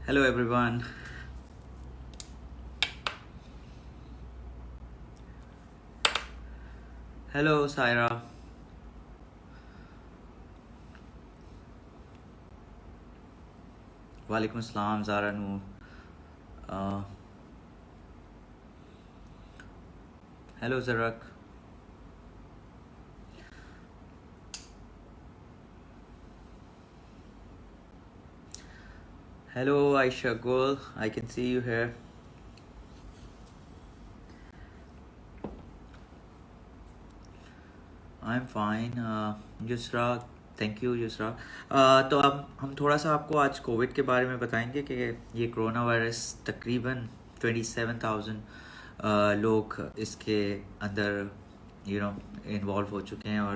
Hello everyone. Hello Saira. Walaikum Assalam Zara Noor. Uh, hello Zarak. Hello Aisha Gul. I can see you here. I'm fine. Yusra, thank you Yusra. तो अब हम थोड़ा सा आपको आज Covid के बारे में बताएंगे कि ये कोरोना वायरस तकरीबन 27,000 लोग इसके अंदर इन्वॉल्व हो चुके हैं और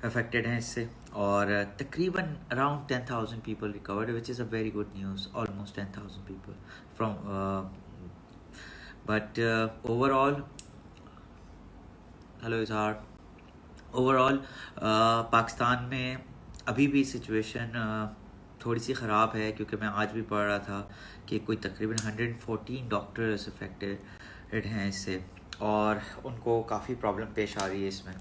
अफेक्टेड हैं इससे, और तकरीबन around 10,000 people recovered, which is a very good news. Almost 10,000 people from but overall, hello इजहार, ओवरऑल पाकिस्तान में अभी भी सिचुएशन थोड़ी सी ख़राब है, क्योंकि मैं आज भी पढ़ रहा था कि कोई तकरीबन 114 डॉक्टर्स अफेक्टेड हैं इससे, और उनको काफ़ी प्रॉब्लम पेश आ रही है इसमें.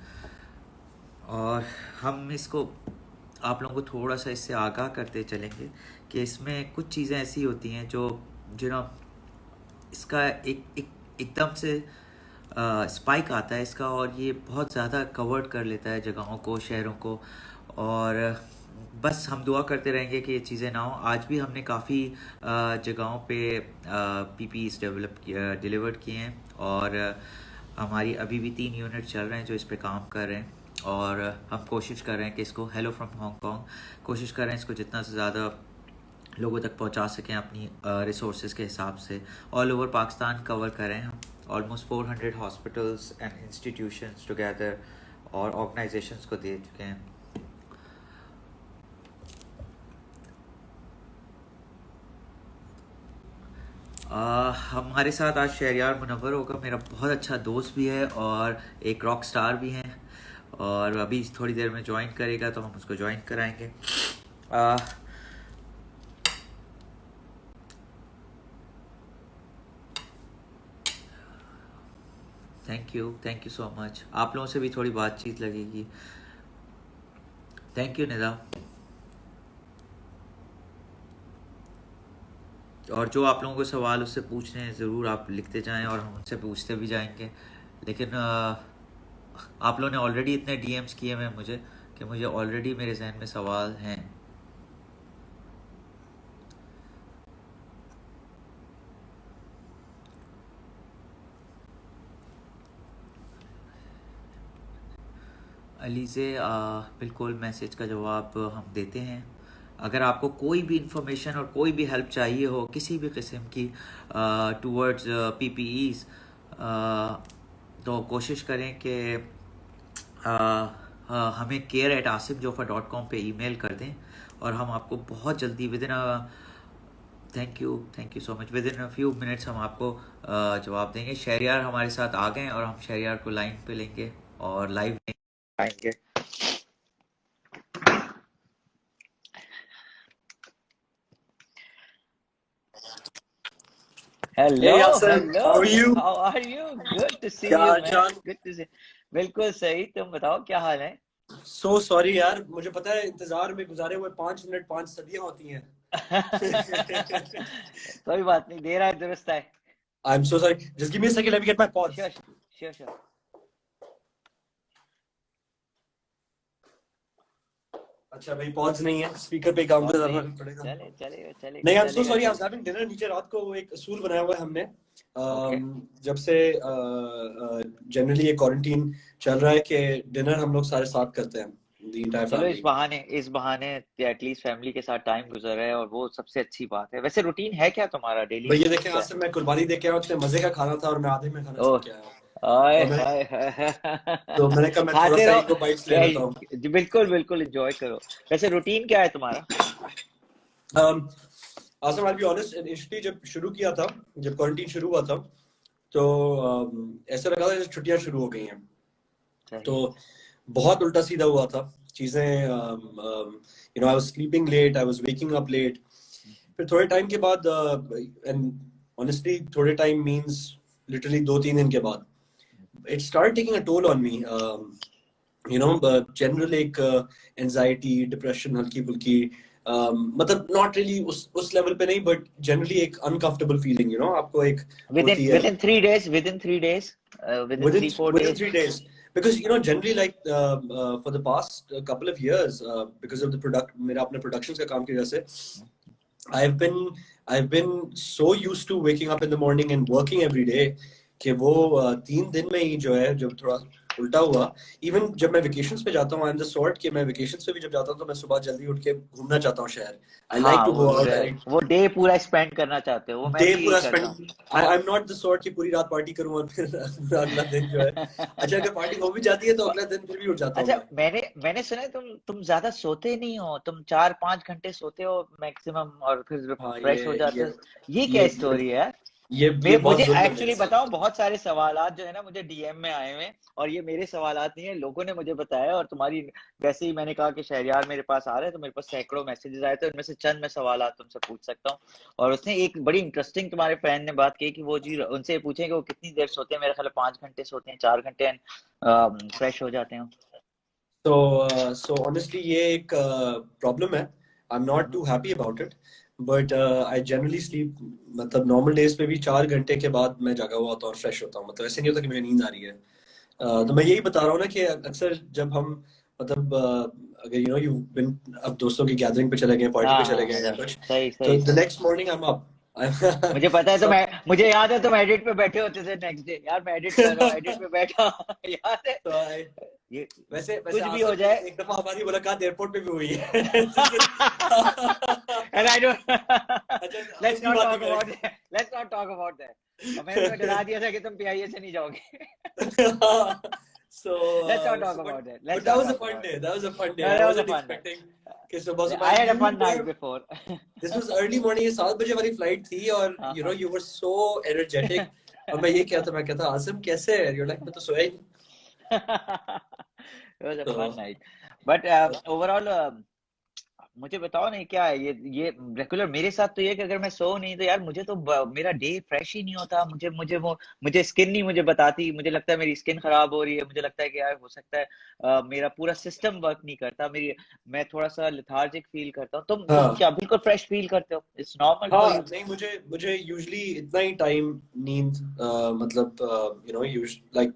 और हम इसको आप लोगों को थोड़ा सा इससे आगाह करते चलेंगे कि इसमें कुछ चीज़ें ऐसी होती हैं जो इसका एकदम से स्पाइक आता है इसका, और ये बहुत ज़्यादा कवर्ड कर लेता है जगहों को, शहरों को, और बस हम दुआ करते रहेंगे कि ये चीज़ें ना हो. आज भी हमने काफ़ी जगहों पे पीपीईज डिलीवर्ड किए हैं, और हमारी अभी भी 3 यूनिट चल रहे हैं जो इस पे काम कर रहे हैं, और हम कोशिश कर रहे हैं कि इसको, हेलो फ्रॉम हांगकॉन्ग, कोशिश कर रहे हैं इसको जितना से ज़्यादा लोगों तक पहुंचा सकें अपनी रिसोर्सेज के हिसाब से. ऑल ओवर पाकिस्तान कवर करें हम, almost 400 hospitals and institutions together और ऑर्गेनाइजेशंस को दे चुके हैं. हमारे साथ आज शहरियार मुनव्वर होगा, मेरा बहुत अच्छा दोस्त भी है और एक रॉक स्टार भी हैं, और अभी थोड़ी देर में ज्वाइन करेगा तो हम उसको ज्वाइन कराएंगे. Thank you so much. आप लोगों से भी थोड़ी बातचीत लगेगी. Thank you Nida. और जो आप लोगों को सवाल उससे पूछने हैं ज़रूर आप लिखते जाएं, और हम उनसे पूछते भी जाएंगे. लेकिन आप लोगों ने ऑलरेडी इतने डीएम्स किए हैं मुझे कि मुझे ऑलरेडी मेरे जहन में सवाल हैं. अलीज़े, बिल्कुल मैसेज का जवाब हम देते हैं. अगर आपको कोई भी इंफॉर्मेशन और कोई भी हेल्प चाहिए हो किसी भी किस्म की टूवर्ड्स पीपीईज, तो कोशिश करें कि हमें care@asimjofa.com पे ईमेल कर दें, और हम आपको बहुत जल्दी within thank you so much, within a few minutes हम आपको जवाब देंगे. शहरियार हमारे साथ आ गए और हम शहरियार को लाइन पे लेंगे और लाइव आएंगे. Hello, Hey Yasser, hello. how are you? How are you? Good to see क्या you, हाल man. चाल? Good to see. बिल्कुल सही. तुम बताओ क्या हाल है? So sorry यार, मुझे पता है इंतजार में गुजारे हुए 5 मिनट 5 सदियां होती हैं. कोई बात नहीं, देर है दुरुस्त है. I'm so sorry. Just give me a second, let me get my pods. Sure. अच्छा भाई, pods नहीं है, स्पीकर पे काम करना पड़ेगा. चले. नहीं, I'm so sorry, I was having dinner नीचे. रात को एक असूल बनाया हुआ है हमने. जब से जनरली ये क्वारंटीन चल रहा है कि डिनर हम लोग सारे साथ करते हैं. चलो इस बहाने एटलीस्ट फैमिली के साथ टाइम गुजर रहा है, और वो सबसे अच्छी बात है. वैसे रूटीन है क्या तुम्हारा डेली? भैया देखें, आज से मैं कुर्बानी दे के आया, उसने मजे का खाना था और मैं आधे में खाना छोड़ के आया. तो मैंने कहा मैं थोड़ा सा एक दो बाइट्स ले लेता हूं. बिल्कुल एंजॉय करो. वैसे रूटीन क्या है तुम्हारा? Assam, I'll be honest, initially जब शुरू किया था, जब क्वारंटीन शुरू हुआ था, तो ऐसा लगा था जैसे छुट्टियां शुरू हो गई हैं. तो बहुत उल्टा सीधा हुआ था चीजें. I was sleeping late, I was waking up late. फिर थोड़े टाइम के बाद एंड ऑनेस्टली थोड़े टाइम मींस लिटरली 2-3 दिन के बाद it started taking a toll on me. You know, general एक anxiety, depression हल्की फुल्की, मतलब not really उस level पे नहीं, but generally एक uncomfortable feeling, you know, आपको एक होती है within 3 days, within 3-4 within days. 3 days, because you know generally like for the past couple of years because of the मेरा अपने productions का काम की वजह से I've been so used to waking up in the morning and working every day कि वो 3 दिन में ही जो है जब थोड़ा उल्टा हुआ. इवन जब मैं वेकेशंस पे जाता हूँ, आई एम द सॉर्ट कि मैं वेकेशंस पे भी जब जाता हूँ तो मैं सुबह जल्दी उठ के घूमना चाहता हूँ शहर. I like to go out, वो डे पूरा स्पेंड करना चाहते हो. वो मैं डे भी पूरा यही करता हूँ. Spend. I am not the sort कि पूरी रात पार्टी करूँ और फिर अगला दिन जो है अच्छा अगर पार्टी हो भी जाती है तो अगला दिन फिर भी उठ जाता हूँ. अच्छा, मैंने सुना है तुम ज्यादा सोते नहीं हो, तुम 4-5 घंटे सोते हो मैक्सिमम और फिर फ्रेश हो जाते हो. ये क्या स्टोरी है? मुझे एक्चुअली बताओ, बहुत सारे सवालात जो है ना मुझे डीएम में आए हुए, और ये मेरे सवालात नहीं है, लोगों ने मुझे बताया. और तुम्हारी वैसे ही मैंने कहा कि शहरयार मेरे पास आ रहे हैं, तो मेरे पास सैकड़ों मैसेजेस आए, तो इनमें से चंद मैं सवालात तुमसे पूछ सकता हूँ. और उसने एक बड़ी इंटरेस्टिंग तुम्हारे फैन ने बात की कि वो जी उनसे पूछे कि वो कितनी देर सोते हैं. मेरे ख्याल 5 घंटे सोते हैं, 4 घंटे फ्रेश हो जाते हैं. So honestly ये एक प्रॉब्लम है. I'm not too happy about it, but I generally sleep, मतलब नॉर्मल डेज पे भी 4 घंटे के बाद मैं जागा हुआ होता हूँ और फ्रेश होता हूँ. मतलब ऐसे नहीं होता कि मुझे नींद आ रही है. तो मैं यही बता रहा हूँ ना कि अक्सर जब हम मतलब अगर यू नो यू बिन अब दोस्तों की गैदरिंग पे चले गए, पार्टी पे चले गए कुछ, तो the next morning I am up. मुझे पता है, तो मुझे याद है तुम एडिट पे बैठे होते थे नेक्स्ट डे. यार मैं एडिट कर रहा हूँ, एडिट पे बैठा. याद है? तो ये वैसे कुछ भी हो जाए, एक दफा हमारी मुलाकात एयरपोर्ट पे भी हुई है. and I don't let's not talk about that. मैंने तो डरा दिया था कि तुम पीआईए से नहीं जाओगे. So let's not talk about that. But that was a fun day. That was a fun day. I wasn't expecting. I had a fun night before. This was early morning. ये 7 बजे वाली flight थी और you know you were so energetic. और मैं ये कहता आसिम कैसे है? You're like मैं तो सोया ही नहीं. It was a fun night. But overall मुझे बताओ नहीं क्या है ये रेगुलर मेरे साथ तो ये कि अगर मैं सो नहीं तो यार मुझे तो मेरा डे फ्रेश ही नहीं होता. मुझे स्किन नहीं मुझे बताती. मुझे लगता है मेरी स्किन खराब हो रही है. मुझे लगता है कि यार हो सकता है मेरा पूरा सिस्टम वर्क नहीं करता. मैं थोड़ा सा लेथार्जिक फील करता हूँ. तुम क्या बिल्कुल फ्रेश फील करते हो? It's normal for you? नहीं, मुझे यूजुअली इतना ही टाइम नींद मतलब यू नो लाइक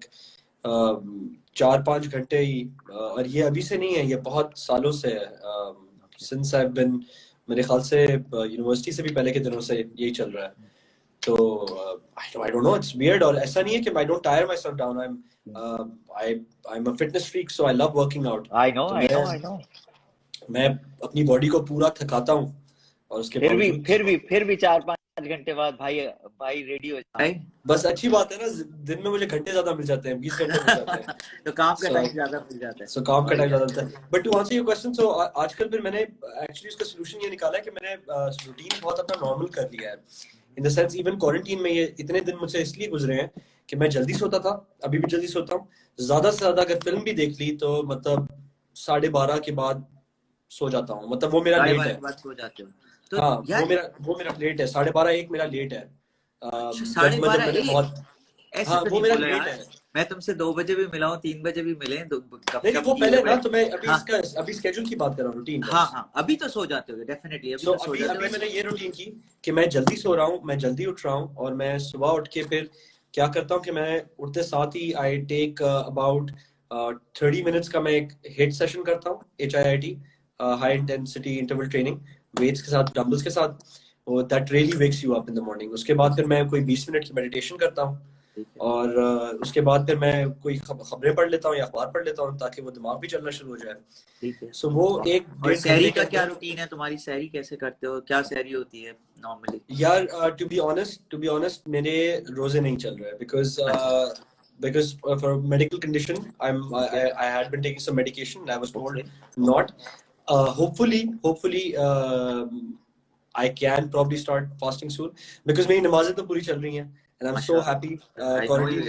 4-5 घंटे ही. और ये अभी से नहीं है, ये बहुत सालों से है. Since I've been, मेरे ख्याल से यूनिवर्सिटी से भी पहले के दिनों से यही चल रहा है. तो I don't know, it's weird. और ऐसा नहीं है कि I don't tire myself down. I'm a fitness freak, so I love working out. I know. मैं अपनी बॉडी को पूरा थकाता हूँ और उसके फिर भी 4-5 घंटे बाद भाई रेडी हो जाए. बस अच्छी बात है ना, दिन में मुझे घंटे ज्यादा मिल जाते हैं, 20 घंटे मिल जाते हैं. तो काम का टाइम ज्यादा मिल जाता है. काम का टाइम ज्यादा मिलता है. But to answer your question, so आजकल फिर मैंने एक्चुअली इसका सोल्यूशन ये निकाला है कि मैंने रूटीन बहुत अपना नॉर्मल कर लिया है. In the sense even quarantine में ये इतने दिन मुझसे इसलिए गुजरे हैं कि मैं जल्दी सोता था, अभी भी जल्दी सोता हूँ. ज्यादा से ज्यादा अगर फिल्म भी देख ली तो मतलब 12:30 के बाद सो जाता हूँ. मतलब वो मेरा लेट है. सो जाते हो तो हाँ, वो मेरा लेट है. 12:30-1 मेरा लेट है. 12:30 हाँ, वो मेरा लेट है. मैं तुमसे 2 बजे भी मिला हूँ, 3 बजे भी मिले. नहीं, वो पहले ना, तो मैं अभी स्केड्यूल की बात कर रहा हूँ, रूटीन. हाँ, अभी तो सो जाते हो डेफिनेटली. अभी मैंने ये रूटीन की कि मैं जल्दी सो रहा हूँ, मैं जल्दी उठ रहा हूँ, और मैं सुबह उठ के फिर क्या करता हूँ कि मैं उठते साथ ही आई टेक अबाउट 30 मिनट्स का मैं एक हिट सेशन करता हूँ, HIIT, high intensity interval training, weights के साथ, डंबल्स के साथ. That really wakes you up in the morning. उसके बाद फिर मैं कोई 20 मिनट की मेडिटेशन करता हूँ, और उसके बाद फिर मैं कोई खबरें पढ़ लेता हूँ या अखबार पढ़ लेता हूँ ताकि वो दिमाग भी चलना शुरू हो जाए. सो वो एक. और सहरी का क्या रूटीन है तुम्हारी? सहरी कैसे करते हो? क्या सहरी होती है नॉर्मली? यार टू बी ऑनेस्ट मेरे रोजे नहीं चल रहे हैं because for a medical condition I had been taking some medication and I was told not. Hopefully I can probably start fasting soon because मेरी नमाजें तो पूरी चल रही हैं and I'm so happy. Quarantine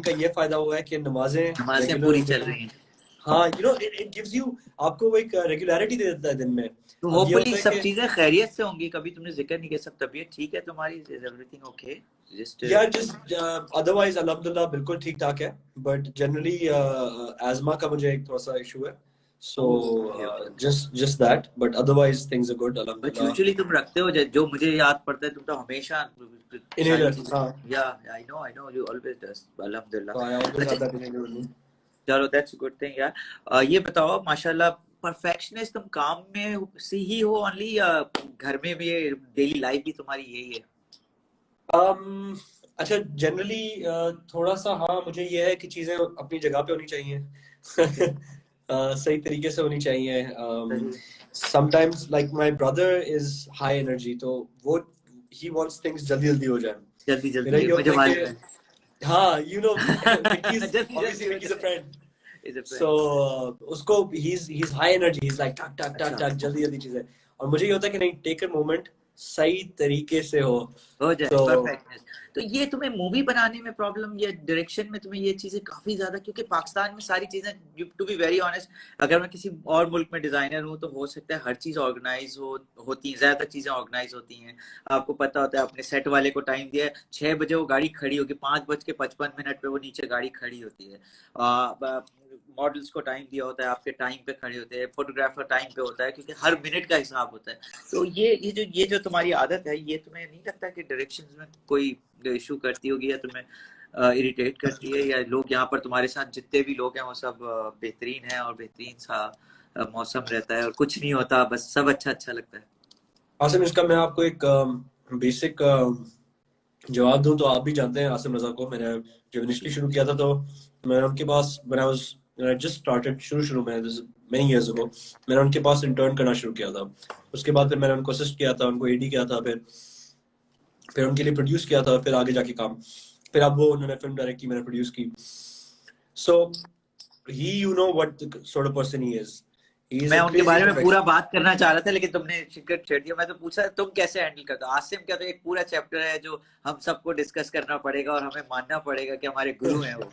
का ये फायदा हुआ है कि नमाजें पूरी चल रही हैं. हाँ, you know, it gives you, आपको वो एक रेगुलरिटी दे देता है दिन में। तो अब ये होपफुली होता है सब कि चीजें खैरियत से होंगी। कभी तुमने जिक्र नहीं किया, सब तबीयत ठीक है तुम्हारी? Is everything okay? जस्ट यार जस्ट अदरवाइज अल्हम्दुलिल्लाह बिल्कुल ठीक ठाक है, बट जनरली एज़मा का मुझे एक थोड़ा सा इशू है, so okay okay. Just that, but otherwise things are good but अल्हम्दुलिल्लाह। यूजुअली तुम रखते हो जो मुझे याद पड़ता है, तुम तो हमेशा सारी इनहेलर, चीजें। हाँ, या आई नो यू ऑलवेज डस, अल्हम्दुलिल्लाह। आई ऑलवेज अच्छा have that inhaler with me. चलो, दैट्स गुड थिंग यार। ये बताओ, माशाल्लाह परफेक्शनिस्ट तुम काम में से ही हो ओनली, या घर में भी डेली लाइफ भी तुम्हारी यही है? अच्छा, जनरली थोड़ा सा हाँ, मुझे ये है कि चीजें अपनी जगह पे होनी चाहिए। सही तरीके से होनी चाहिए। Sometimes like my brother is high energy, तो वो ही वांट्स थिंग्स जल्दी जल्दी हो जाए। जल्दी मेरा जल्दी ये मुझे होता है मालूम है। कि हाँ, यू नो, विकीज जल्दी ऑब्वियसली जल्दी हो विकीज अ जाए। Friend, Is a so friend. उसको he's high energy, he's like टक टक टक अच्छा टक जल्दी जल्दी चीजें, और मुझे ये होता है कि नहीं, टेक अ मोमेंट, सही तरीके से हो। हो जाए तो परफेक्टनेस। तो ये तुम्हें मूवी बनाने में प्रॉब्लम या डायरेक्शन में तुम्हें ये चीजें काफी ज्यादा, क्योंकि पाकिस्तान में सारी चीजें, टू बी वेरी ऑनेस्ट, अगर मैं किसी और मुल्क में डिजाइनर हूँ तो हो सकता है हर चीज ऑर्गेनाइज होती है, ज्यादा चीजें ऑर्गेनाइज होती हैं। आपको पता होता है, अपने सेट वाले को टाइम दिया है 6 बजे, वो गाड़ी खड़ी होगी 5:55 पे वो नीचे गाड़ी खड़ी होती है। मॉडल्स को टाइम दिया होता है, आपके टाइम पे खड़े होते हैं, फोटोग्राफर टाइम पे होता है, क्योंकि हर मिनट का हिसाब होता है। तो ये जो तुम्हारी आदत है, ये तुम्हें नहीं लगता कि डायरेक्शंस में कोई इशू करती होगी, या तुम्हें इरिटेट करती है? या लोग यहाँ पर तुम्हारे साथ जितने भी लोग हैं वो सब बेहतरीन है, और बेहतरीन सा मौसम रहता है, और कुछ नहीं होता, बस सब अच्छा अच्छा लगता है? आसिम, इसका मैं आपको एक बेसिक जवाब दूं, तो आप भी जानते हैं आसिम रजा को। मैंने जब इनिशियली शुरू किया था, तो मैंने उनके पास, when I just started, शुरू में many years ago, मैंने उनके पास इंटर्न करना शुरू किया था। उसके बाद फिर मैंने उनको असिस्ट किया था, उनको एडी किया था, फिर उनके लिए प्रोड्यूस किया था, फिर आगे जाके काम, फिर अब वो उन्होंने फिल्म डायरेक्ट की, मैंने प्रोड्यूस की। सो ही, you know what the sort of person he is. He is मैं a उनके crazy बारे में पूरा perfectionist. बात करना चाह रहा था, लेकिन तुमने शिकत छेड़ दिया। मैं तो पूछा तुम कैसे हैंडल करते हो। आसिम क्या तो एक पूरा चैप्टर है जो हम सबको डिस्कस करना पड़ेगा, और हमें मानना पड़ेगा कि हमारे गुरु हैं वो।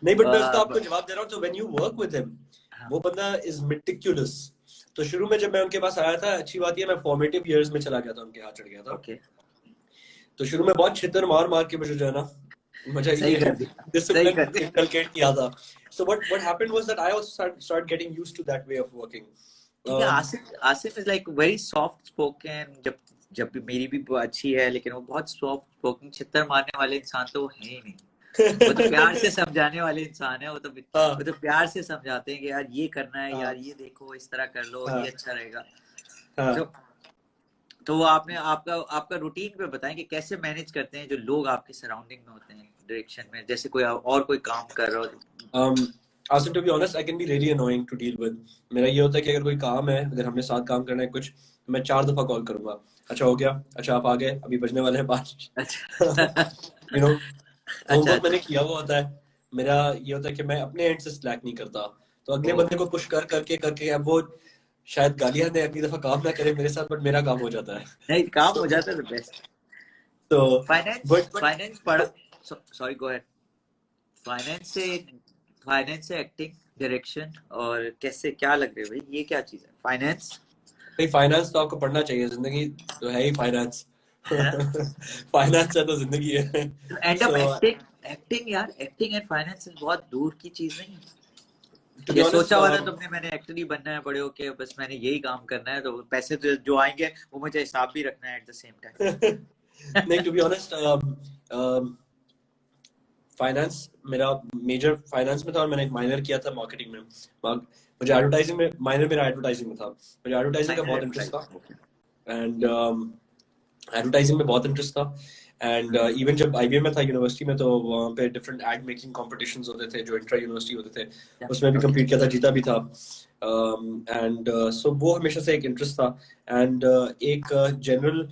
नहीं, बट मैं उसका आपको जवाब दे रहा हूँ। तो when you work with him, हाँ। वो बंदा इज मेटिकुलस। तो शुरू में जब मैं उनके पास आया था, अच्छी बात ये, मैं फॉर्मेटिव इयर्स में चला गया था, उनके हाथ चढ़ गया था। ओके, तो शुरू में बहुत छितर मार मार के मुझे जो है ना, मुझे सही ये कर दिया, सही डिसिप्लिन कर दिया। इनकलकेट किया था। सो what happened was that I also started getting used to that way of working. क्योंकि Asif is like very soft spoken. जब भी मेरी भी अच्छी है, लेकिन वो बहुत सॉफ्ट स्पोकन, छितर मारने वाले इंसान तो वो है ही नहीं। वो तो प्यार से समझाने वाले इंसान है। वो तो प्यार से समझाते हैं कि यार ये करना है, यार ये देखो, इस तरह कर लो, ये अच्छा रहेगा। तो वो आपने आपका रूटीन पे बताएं कि कैसे मैनेज करते हैं जो लोग आपके सराउंडिंग में होते हैं डायरेक्शन में, जैसे कोई और कोई काम कर रहा हो। Asim, to be honest, I can be really annoying to deal with. मेरा ये होता है कि अगर कोई काम है, अगर हमने साथ काम करना है कुछ, तो मैं 4 दफा कॉल करूंगा। अच्छा हो गया, अच्छा आप आ गए, अभी बजने वाले हैं 5। यू नो, होमवर्क मैंने किया हुआ होता है। मेरा ये होता है कि मैं अपने एंड से स्लैक नहीं करता, तो अगले बंदे को पुश करके अब वो शायद गालियां दे, अगली दफा काम ना करे मेरे साथ, बट मेरा काम हो जाता है। नहीं, काम हो जाता है तो बेस्ट। तो फाइनेंस पढ़ा, सॉरी गो अहेड। फाइनेंस से एक्टिंग, डायरेक्शन, और कैसे, क्या लग रहा है भाई, ये क्या चीज है फाइनेंस? भाई फाइनेंस तो आपको पढ़ना चाहिए, जिंदगी तो है ही फाइनेंस। फाइनेंस है तो जिंदगी है। एंड ऑफ एक्टिंग यार, एक्टिंग एंड फाइनेंस बहुत दूर की चीज नहीं है। ये सोचा हुआ था तुमने मैंने एक्टर ही बनना है बड़े होके, बस मैंने यही काम करना है, तो पैसे तो जो आएंगे वो मुझे हिसाब भी रखना है एट द सेम टाइम। नहीं, टू बी ऑनेस्ट, फाइनेंस मेरा मेजर फाइनेंस में था, और मैंने एक माइनर किया था मार्केटिंग में। मुझे एडवर्टाइजिंग में, माइनर मेरा एडवर्टाइजिंग में था। मुझे एडवर्टाइजिंग का बहुत इंटरेस्ट था, एंड एडवर्टाइजिंग में बहुत इंटरेस्ट था। एंड इवन जब IBM में था यूनिवर्सिटी में, तो वहाँ पे डिफरेंट एड मेकिंग कॉम्पिटिशंस होते थे जो इंट्रा यूनिवर्सिटी होते थे, उसमें भी कम्पीट किया था, जीता भी था। एंड सो वो हमेशा से एक इंटरेस्ट था, एंड एक जनरल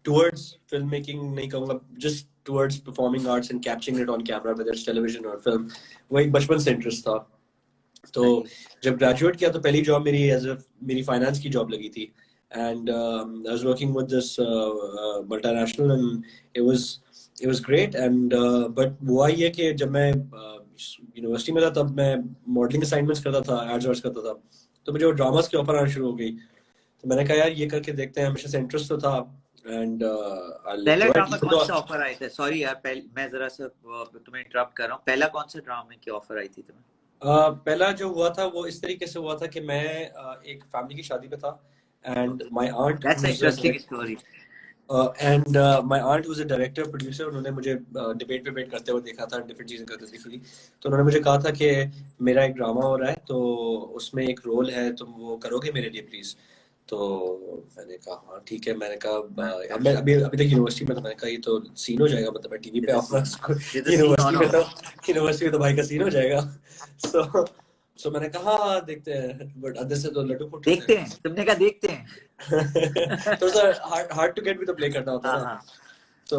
टुवर्ड्स फिल्म मेकिंग नहीं कहूँगा, just towards performing arts and capturing it on camera, whether it's television और फिल्म, वो एक बचपन से इंटरेस्ट था। तो जब ग्रेजुएट किया तो पहली जॉब मेरी फाइनेंस की जॉब लगी थी, and I was working with this multinational, and it was great and but हुआ ये कि जब मैं यूनिवर्सिटी में था तब मैं मॉडलिंग असाइनमेंट्स करता था, एड्स वर्ड्स करता था, तो मुझे वो ड्रामास के ऑफर आना शुरू हो गई। तो मैंने कहा यार ये करके देखते हैं, हमेशा से इंटरेस्ट तो था एंड पहला ड्रामा कौन सा ऑफर आए थे? सॉरी यार, मैं जरा सा तुम्हें इंटरप्ट कर रहा हूँ। पहला कौन सा ड्रामे की ऑफर आई थी तुम्हें? पहला जो हुआ था वो इस तरीके से हुआ था कि मैं एक फैमिली की शादी पे था and my aunt, that's interesting story. And my aunt was a director producer. उन्होंने मुझे डिबेट करते हुए देखा था, डिफरेंट चीजें करते दिखी थी, तो उन्होंने मुझे कहा था कि मेरा एक ड्रामा हो रहा है तो उसमें एक रोल है, तुम वो करोगे मेरे लिए प्लीज? तो मैंने कहा हाँ ठीक है। मैंने कहा मैं अभी तक यूनिवर्सिटी में था, मैंने कहा ये तो सीन हो जाएगा, मतलब मैं टीवी पे आऊंगा यूनिवर्सिटी में तो भाई का सीन हो जाएगा। सो मैंने कहा हाँ देखते हैं, बट अंदर से तो लड्डू फूट देखते हैं, तुमने कहा देखते हैं। तो सर हार्ड टू गेट भी तो प्ले करना होता है ना। तो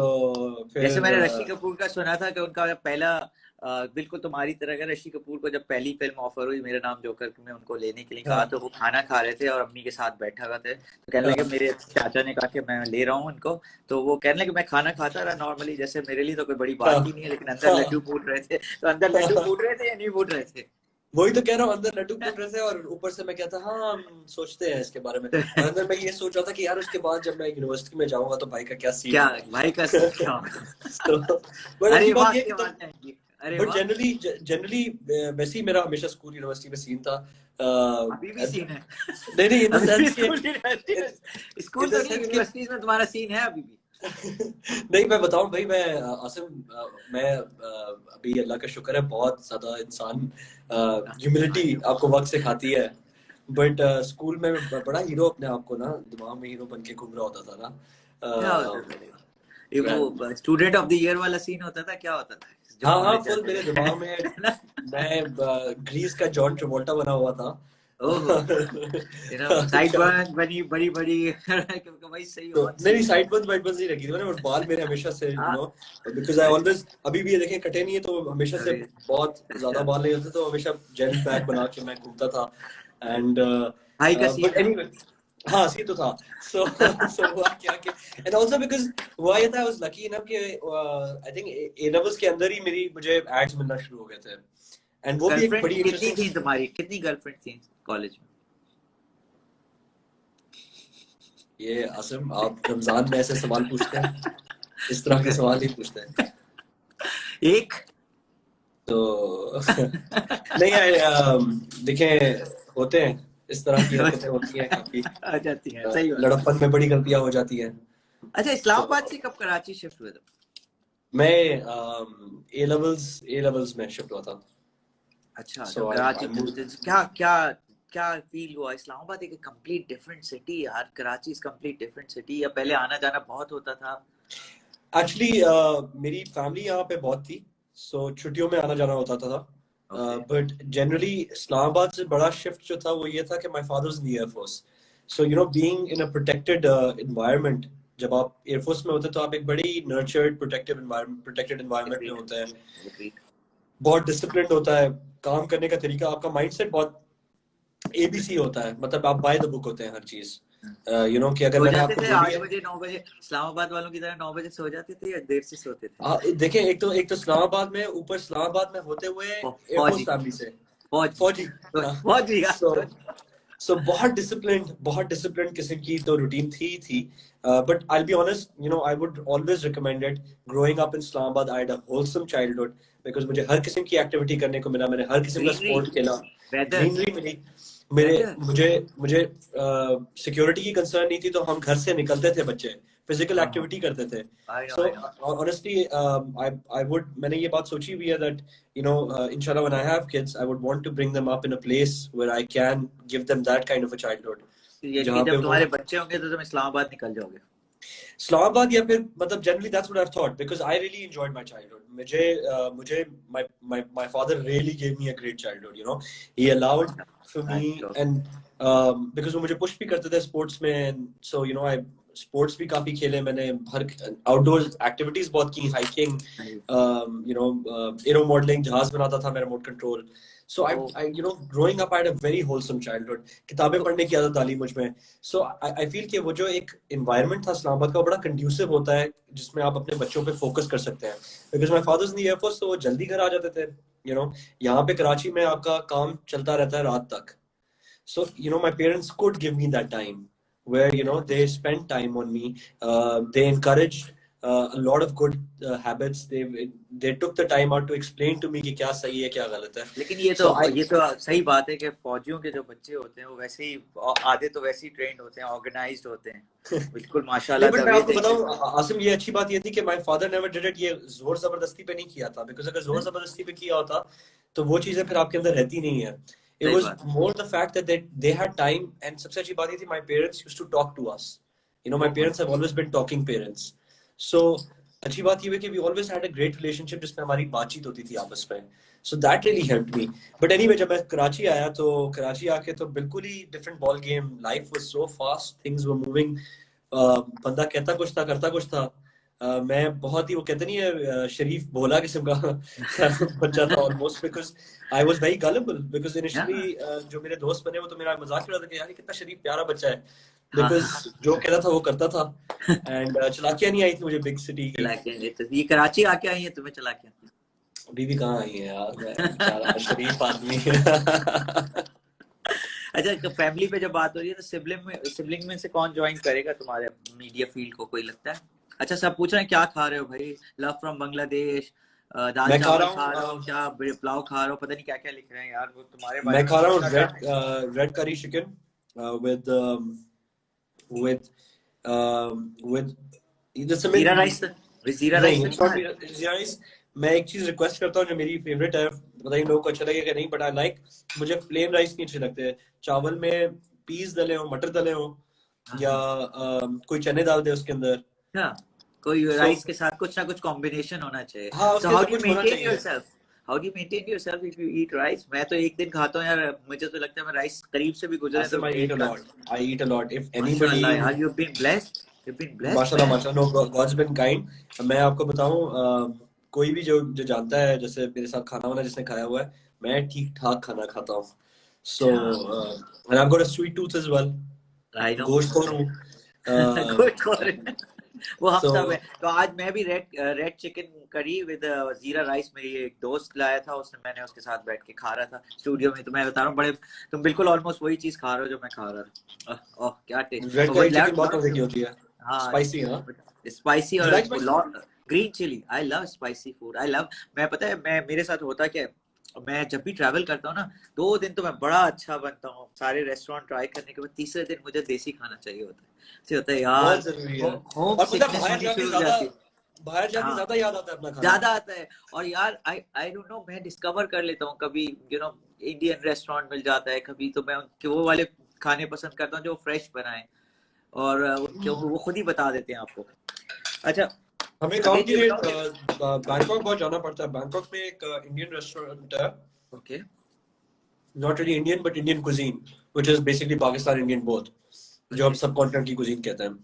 फिर जैसे मैंने ऋषि कपूर का सुना था कि उनका पहला बिल्कुल तुम्हारी तरह का, ऋषि कपूर को जब पहली फिल्म ऑफर हुई मेरा नाम जोकर में उनको लेने के लिए कहा, तो वो खाना खा रहे थे और अम्मी के साथ बैठा हुआ थे, तो कहने लगे मेरे चाचा ने कहा कि मैं ले रहा हूँ उनको, तो वो कहने लगे मैं खाना खाता रहा नॉर्मली, जैसे मेरे लिए तो कोई बड़ी बात ही नहीं है, लेकिन अंदर लड्डू फूट रहे थे। तो अंदर लड्डू फूट रहे थे या नहीं फूट रहे थे? वही तो कह रहा हूँ, अंदर लड्डू फूट रहे थे और ऊपर से मैं कहता हाँ हम सोचते हैं इसके बारे में। अंदर मैं ये सोच रहा था कि यार उसके बाद जब मैं यूनिवर्सिटी में जाऊंगा तो भाई का क्या सीन, क्या भाई का सीन क्या होगा। बट जनरली वैसे ही मेरा हमेशा स्कूल यूनिवर्सिटी में सीन था। अभी भी सीन है? नहीं इन द सेंस स्कूल तो नहीं, यूनिवर्सिटीज में तुम्हारा सीन है अभी भी? नहीं मैं बताऊं भाई, मैं आसिम मैं अभी अल्लाह का शुक्र है बहुत ज्यादा इंसान ह्यूमिलिटी आपको वक्त सिखाती है, बट स्कूल में बड़ा हीरो अपने आप को ना दिमाग में हीरो बन के घूम रहा होता था ना। वो स्टूडेंट ऑफ द ईयर वाला सीन होता था, क्या होता था? हाँ फुल मेरे दिमाग में मैं ग्रीस का जॉन ट्रेवोल्टा बना हुआ था। साइड बनी बड़ी भाई सही हो। नहीं साइड नहीं रखी थी मैंने, और बाल मेरे हमेशा से बिकॉज़ आई ऑलवेज, अभी भी ये देखें कटे नहीं है तो हमेशा से बहुत ज्यादा बाल नहीं होते, तो हमेशा जेल पैक बना के मैं घूमता था एंड बट एनीवे हाँ सी तो था। so हुआ क्या कि and also because हुआ ये था, I was lucky enough कि I think A levels के अंदर ही मुझे एड्स मिलना शुरू हो गए थे, and वो भी एक बड़ी इंटरेस्टिंग थी। तुम्हारी कितनी गर्लफ्रेंड थी कॉलेज में? ये आसिम आप रमजान में ऐसे सवाल पूछते हैं, इस तरह के सवाल ही पूछते हैं। एक तो नहीं देखें होते हैं इस तरह की हरकतें होती हैं, काफी आ जाती हैं, सही बात। लड़कपन में बड़ी गलतियां हो जाती हैं। अच्छा, इस्लामाबाद से कब कराची शिफ्ट हुए थे? मैं ए लेवल्स में शिफ्ट हुआ था। अच्छा, तो कराची क्या फील हुआ? इस्लामाबाद एक कंप्लीट डिफरेंट सिटी यार, Karachi is complete different city. या पहले आना जाना बहुत होता था? एक्चुअली मेरी फैमिली यहाँ पे बहुत थी, सो छुट्टियों में आना जाना होता था। बट जनरली इस्लामाबाद से बड़ा शिफ्ट जो था वो ये था कि my father was in the air force, so you know being in a protected environment, जब आप एयरफोर्स में होते हैं तो आप एक बड़ी नर्चर्ड प्रोटेक्टेड एनवायरनमेंट में होते हैं, बहुत डिसिप्लिन्ड होता है काम करने का तरीका, आपका माइंडसेट बहुत ABC होता है, मतलब आप बाय द बुक होते हैं हर चीज। यू नो कि अगर मैंने आपको 8 बजे 9 बजे इस्लामाबाद वालों की तरह 9 बजे सो जाते थे या देर से सोते थे? देखें एक तो इस्लामाबाद में, ऊपर इस्लामाबाद में होते हुए एयरफोर्स फैमिली से फौजी सो बहुत डिसिप्लिन्ड किस्म की तो रूटीन थी। But I will be honest, you know I would always recommend it. Growing up in Islamabad I had a wholesome childhood, because मुझे हर किस्म की एक्टिविटी करने को मिला, मैंने हर किस्म का स्पोर्ट खेला, ग्रीनरी मिली। मुझे सिक्योरिटी की कंसर्न नहीं थी, तो हम घर से निकलते थे बच्चे, फिजिकल एक्टिविटी करते थे। सो ऑनेस्टली आई वुड, मैंने ये बात सोची भी है दैट यू नो इंशाल्लाह when I have kids I would want to bring them up in a place where I can give them that kind of a childhood. जहां पे तुम्हारे बच्चे होंगे तो तुम इस्लामाबाद निकल जाओगे? इस्लामाबाद या फिर मतलब generally that's what I thought, because I really enjoyed my childhood. मुझे my father really give me a great childhood, you know he allowed for me and because वो मुझे पुश भी करते थे स्पोर्ट्स में, so you know I sports भी काफी खेले मैंने, हर आउटडोर एक्टिविटीज बहुत की, hiking, you know aero modelling, जहाज बनाता था मैं, remote control. So I you know, growing up I had a very wholesome childhood. किताबें पढ़ने की आदत डाली मुझ में. So I feel कि वो जो एक environment था इस्लामाबाद का बड़ा conducive होता है जिसमें आप अपने बच्चों पे focus कर सकते हैं. Because my father's in the Air Force, तो वो जल्दी घर आ जाते थे. You know, यहाँ पे कराची में आपका काम चलता रहता है रात तक. So you know, my parents could give me that time where you know they spent time on me. They encouraged a lot of good habits. They took the time out to explain to me कि क्या सही है क्या गलत है. लेकिन ये तो सही बात है कि फौजियों के जो बच्चे होते हैं वो वैसे ही आधे तो वैसे ही ट्रेंड होते हैं, ऑर्गेनाइज्ड होते हैं बिल्कुल माशाल्लाह. मैं आपको बताऊं आसिम, ये अच्छी बात ये थी कि my father never did it. ये जोर जबरदस्ती पे नहीं किया था, because अगर जोर जबरदस्ती पे किया होता तो वो चीजें फिर आपके अंदर रहती नहीं है. It was more the fact that they had time, and सबसे अच्छी बात ये थी my parents used to talk to us. You know, my parents have always been talking parents. So अच्छी बात ये है कि we always had a great relationship जिसमें हमारी बातचीत होती थी आपस में. So that really helped me. But anyway, जब मैं कराची आया तो कराची आके तो बिल्कुल ही different ball game. Life was so fast, things were moving. बंदा कहता कुछ था करता कुछ था. मैं बहुत ही वो कहते नहीं है शरीफ भोला किस्म का बच्चा था almost, because I was very gullible. Because initially जो मेरे दोस्त बने वो तो मेरा मजाक उड़ाते थे कि यार कितना शरीफ प्यारा बच्चा है. Because जो कहता था वो करता था. And चलाकियां नहीं आई थी मुझे बिग सिटी की. ये कराची आके आई है तुम्हें चलाकियां? अभी भी कहाँ आई है यार, मैं शरीफ आदमी. अच्छा, फैमिली पे जब बात हो रही है तो सिबलिंग में से कौन ज्वाइन करेगा तुम्हारे मीडिया फील्ड को, कोई लगता है? अच्छा, सब पूछ रहे हैं क्या खा रहे हो भाई? लव फ्रॉम बांग्लादेश, दाल चावल खा रहा हूँ, क्या पुलाव खा रहा हूँ, पता नहीं क्या क्या लिख रहे हैं यार वो तुम्हारे बारे में. मैं खा रहा हूँ रेड करी चिकन with जीरा राइस. मैं एक चीज रिक्वेस्ट करता हूँ जो मेरी फेवरेट है, पता नहीं लोगों को अच्छा लगेगा नहीं, बट आई लाइक, मुझे प्लेन राइस नहीं अच्छे लगते. चावल में पीस डले हो, मटर डले हो, या कोई चने डाल दे उसके अंदर. कोई राइस के साथ कुछ ना कुछ कॉम्बिनेशन होना चाहिए. So how do you maintain yourself? How do you maintain yourself if you eat rice? मैं तो एक दिन खाता हूँ यार, मुझे तो लगता है मैं राइस करीब से भी गुजरा तो I eat a lot. If anybody, you've been blessed. You've been blessed. माशाल्लाह. No, God's been kind. मैं आपको बताऊँ, कोई भी जो जानता है, जैसे मेरे साथ खाना वाना जिसने खाया हुआ है, मैं ठीक ठाक खाना खाता हूँ. So and I've got a sweet tooth as well. I know. गोश्तखोर हूँ. वो हम सब है. तो आज मैं भी रेड चिकन करी विद जीरा राइस मेरी एक दोस्त लाया था, मैंने उसके साथ बैठ के खा रहा था स्टूडियो में. तो मैं बता रहा हूँ, बड़े तुम बिल्कुल ऑलमोस्ट वही चीज खा रहे हो जो मैं खा रहा था. ओह क्या टेस्ट. रेड चिकन बहुत मजे की होती है. स्पाइसी है, स्पाइसी और green chilli. I love spicy food. I love. मैं पता है मैं मेरे साथ होता क्या, मैं जब भी ट्रैवल करता हूँ ना 2 दिन तो मैं बड़ा अच्छा बनता हूँ. सारे रेस्टोरेंट ट्राई करने के बाद तीसरे दिन मुझे देसी खाना चाहिए होता है. होता है यार, बहुत जरूरी है. और बाहर जाके ज्यादा याद आता है अपना खाना, ज्यादा आता है. और यार आई डोंट नो, मैं डिस्कवर कर लेता हूँ कभी, यू नो इंडियन रेस्टोरेंट मिल जाता है कभी, तो मैं उनके वो वाले खाने पसंद करता हूँ जो फ्रेश बनाए, और उनके वो खुद ही बता देते हैं आपको. अच्छा, हमें काम के लिए बैंकॉक बहुत जाना पड़ता है. बैंकॉक में एक इंडियन रेस्टोरेंट है. Okay. Not really Indian but Indian cuisine, which is basically Pakistan Indian both, जो हम सब कॉन्टिनेंट की कुजीन कहते हैं.